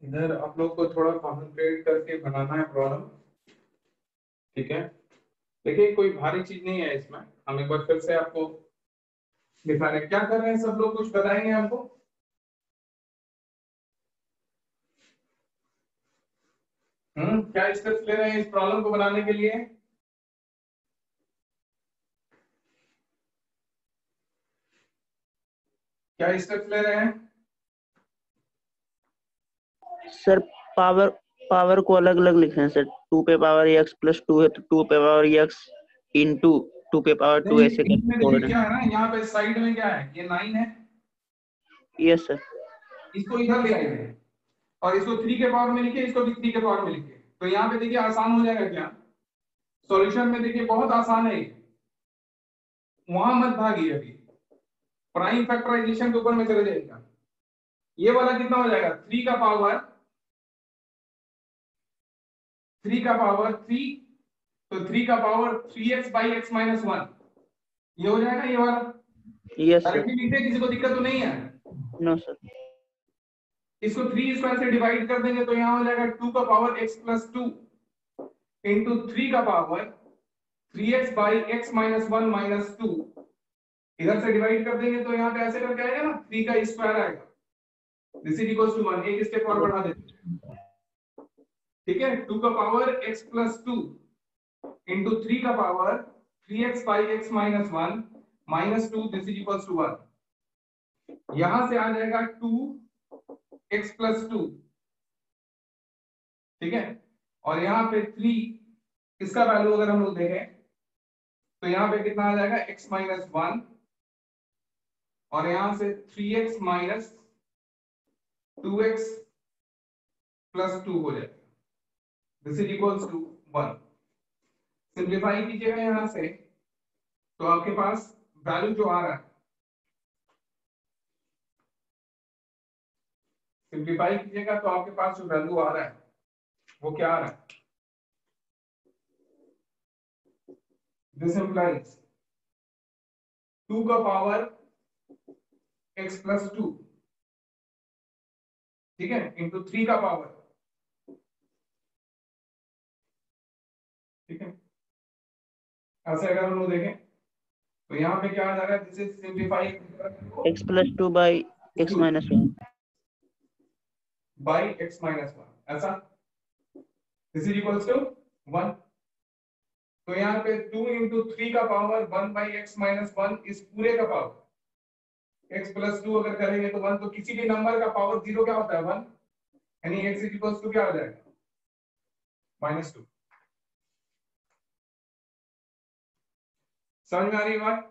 इधर आप लोग को थोड़ा कॉन्सेंट्रेट करके बनाना है प्रॉब्लम, ठीक है? देखिए कोई भारी चीज नहीं है इसमें, हम एक बार फिर से आपको दिखा रहे हैं। क्या कर रहे हैं सब लोग, कुछ बताएंगे हमको? क्या स्टेप्स ले रहे हैं इस प्रॉब्लम को बनाने के लिए? क्या स्टेप्स ले रहे हैं? सर पावर को अलग अलग लिख रहे हैं सर। 2 पे पावर x प्लस 2 है तो 2 पे पावर x इंटू 2 पे पावर 2 ऐसे इसमें देखिए क्या है ना, यहाँ पे साइड में क्या है, ये 9 है। Yes sir. इसको इधर ले आइए और इसको 3 के पावर में लिखिए, इसको भी 3 के पावर में लिखिए, तो यहाँ पे देखिए आसान हो जाएगा। क्या सॉल्यूशन में देखिए बहुत आसान है, वहां मत भागिए, अभी प्राइम फैक्टराइजेशन के ऊपर में चले जाएगा। ये वाला कितना हो जाएगा, 3 का पावर 3, तो 3 का power 3x by x minus 1, ये हो जाएगा ये वाला। Yes sir. डायरेक्टली लिखते, किसी को दिक्कत तो नहीं है? No sir. इसको 3 स्क्वायर से डिवाइड कर देंगे तो यहाँ हो जाएगा 2 का पावर x प्लस 2 इंटू 3 का power 3x by x minus 1 minus 2। इधर से डिवाइड कर देंगे तो यहाँ पे ऐसे करके आएगा ना, 3 का स्क्वायर आएगा, दिस इज इक्वल्स टू 1। एक स्टेप और बढ़ा देते हैं, ठीक है? 2 का पावर x प्लस 2 इंटू 3 का power 3x by x minus 1 minus 2, this is equals to 1। यहां से आ जाएगा 2x प्लस 2, ठीक है? और यहाँ पे 3, इसका वैल्यू अगर हम लोग देखें तो यहाँ पे कितना आ जाएगा, x माइनस 1, और यहां से 3x माइनस 2x प्लस 2 हो जाएगा, this is equals to 1। Simplify कीजिएगा यहां से तो आपके पास वैल्यू जो आ रहा है, सिंप्लीफाई कीजिएगा तो आपके पास जो वैल्यू आ रहा है वो क्या आ रहा है, दिस इंप्लाइज 2 का पावर x प्लस 2, ठीक है, इंटू 3 का पावर, ठीक है? ऐसे अगर हम लोग देखें तो यहाँ पे क्या आ जा रहा है, this is simplify x plus 2 by x minus 1 by x minus 1, ऐसा, दिस इज इक्वल्स टू 1। तो यहाँ पे 2 इंटू 3 का पावर 1 बाई x माइनस 1 इस पूरे का पावर, x प्लस 2 अगर करेंगे तो 1, तो किसी भी नंबर का पावर 0 क्या होता है, 1, यानी x इज इक्वल्स टू क्या हो जाएगा, माइनस 2। समझ में आ रही बात?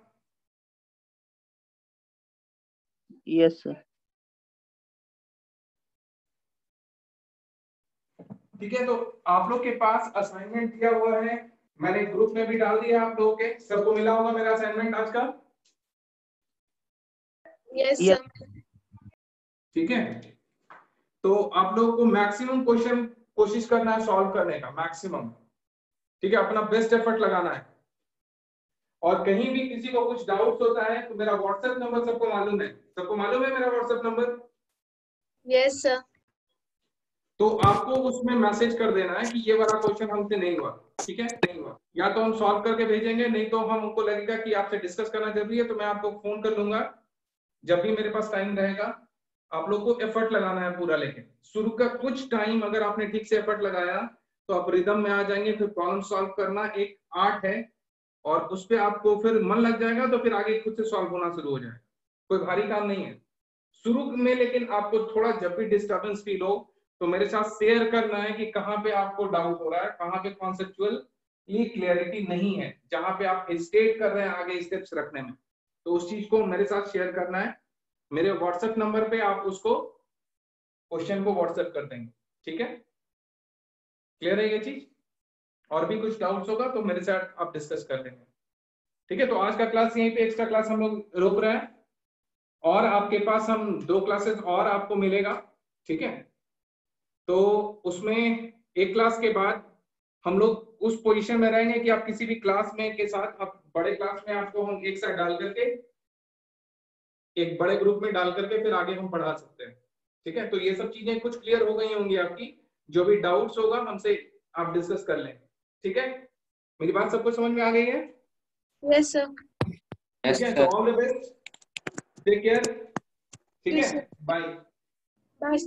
Yes sir. ठीक है, तो आप लोग के पास असाइनमेंट दिया हुआ है, मैंने ग्रुप में भी डाल दिया आप लोगों के, सबको मिला होगा मेरा असाइनमेंट आज का? Yes Yes. सर। ठीक है, तो आप लोगों को मैक्सिमम क्वेश्चन कोशिश करना है सॉल्व करने का, मैक्सिमम। ठीक है, अपना बेस्ट एफर्ट लगाना है। और कहीं भी किसी को कुछ डाउट्स होता है तो मेरा व्हाट्सएप नंबर सबको मालूम है, सबको मालूम है मेरा व्हाट्सएप नंबर। Yes sir. तो आपको उसमें मैसेज कर देना है कि ये वाला क्वेश्चन हमसे नहीं हुआ, ठीक है, नहीं हुआ, या तो हम सॉल्व करके भेजेंगे, नहीं तो हमको लगेगा कि आपसे डिस्कस करना जरूरी है तो मैं आपको फोन कर लूंगा जब भी मेरे पास टाइम रहेगा। आप लोग को एफर्ट लगाना है पूरा, लेकिन शुरू का कुछ टाइम अगर आपने ठीक से एफर्ट लगाया तो आप रिदम में आ जाएंगे। फिर प्रॉब्लम सॉल्व करना एक आर्ट है और उस पर आपको फिर मन लग जाएगा तो फिर आगे खुद से सॉल्व होना शुरू हो जाएगा, कोई भारी काम नहीं है शुरू में। लेकिन आपको थोड़ा जब भी डिस्टर्बेंस फील हो तो मेरे साथ शेयर करना है कि कहाँ पे आपको डाउट हो रहा है, कहाँ पे कॉन्सेप्चुअल ये क्लियरिटी नहीं है, जहां पे आप हेजिटेट कर रहे हैं आगे स्टेप्स रखने में, तो उस चीज को मेरे साथ शेयर करना है। मेरे व्हाट्सएप नंबर पे आप उसको क्वेश्चन को व्हाट्सएप कर देंगे, ठीक है, क्लियर है ये चीज। और भी कुछ डाउट्स होगा तो मेरे साथ आप डिस्कस कर लेंगे, ठीक है। तो आज का क्लास यहीं पे एक्स्ट्रा क्लास हम लोग रोक रहे हैं और आपके पास हम 2 क्लासेस और आपको मिलेगा, ठीक है। तो उसमें एक क्लास के बाद हम लोग उस पोजीशन में रहेंगे कि आप किसी भी क्लास में के साथ, आप बड़े क्लास में आपको हम एक साथ डाल करके एक बड़े ग्रुप में डाल करके फिर आगे हम पढ़ा सकते हैं, ठीक है। तो ये सब चीजें कुछ क्लियर हो गई होंगी आपकी, जो भी डाउट्स होगा हमसे आप डिस्कस कर लें, ठीक है। मेरी बात सबको समझ में आ गई है? Yes sir. ठीक है, तो all the best, take care, ठीक Yes, है, sir. बाय। बाय।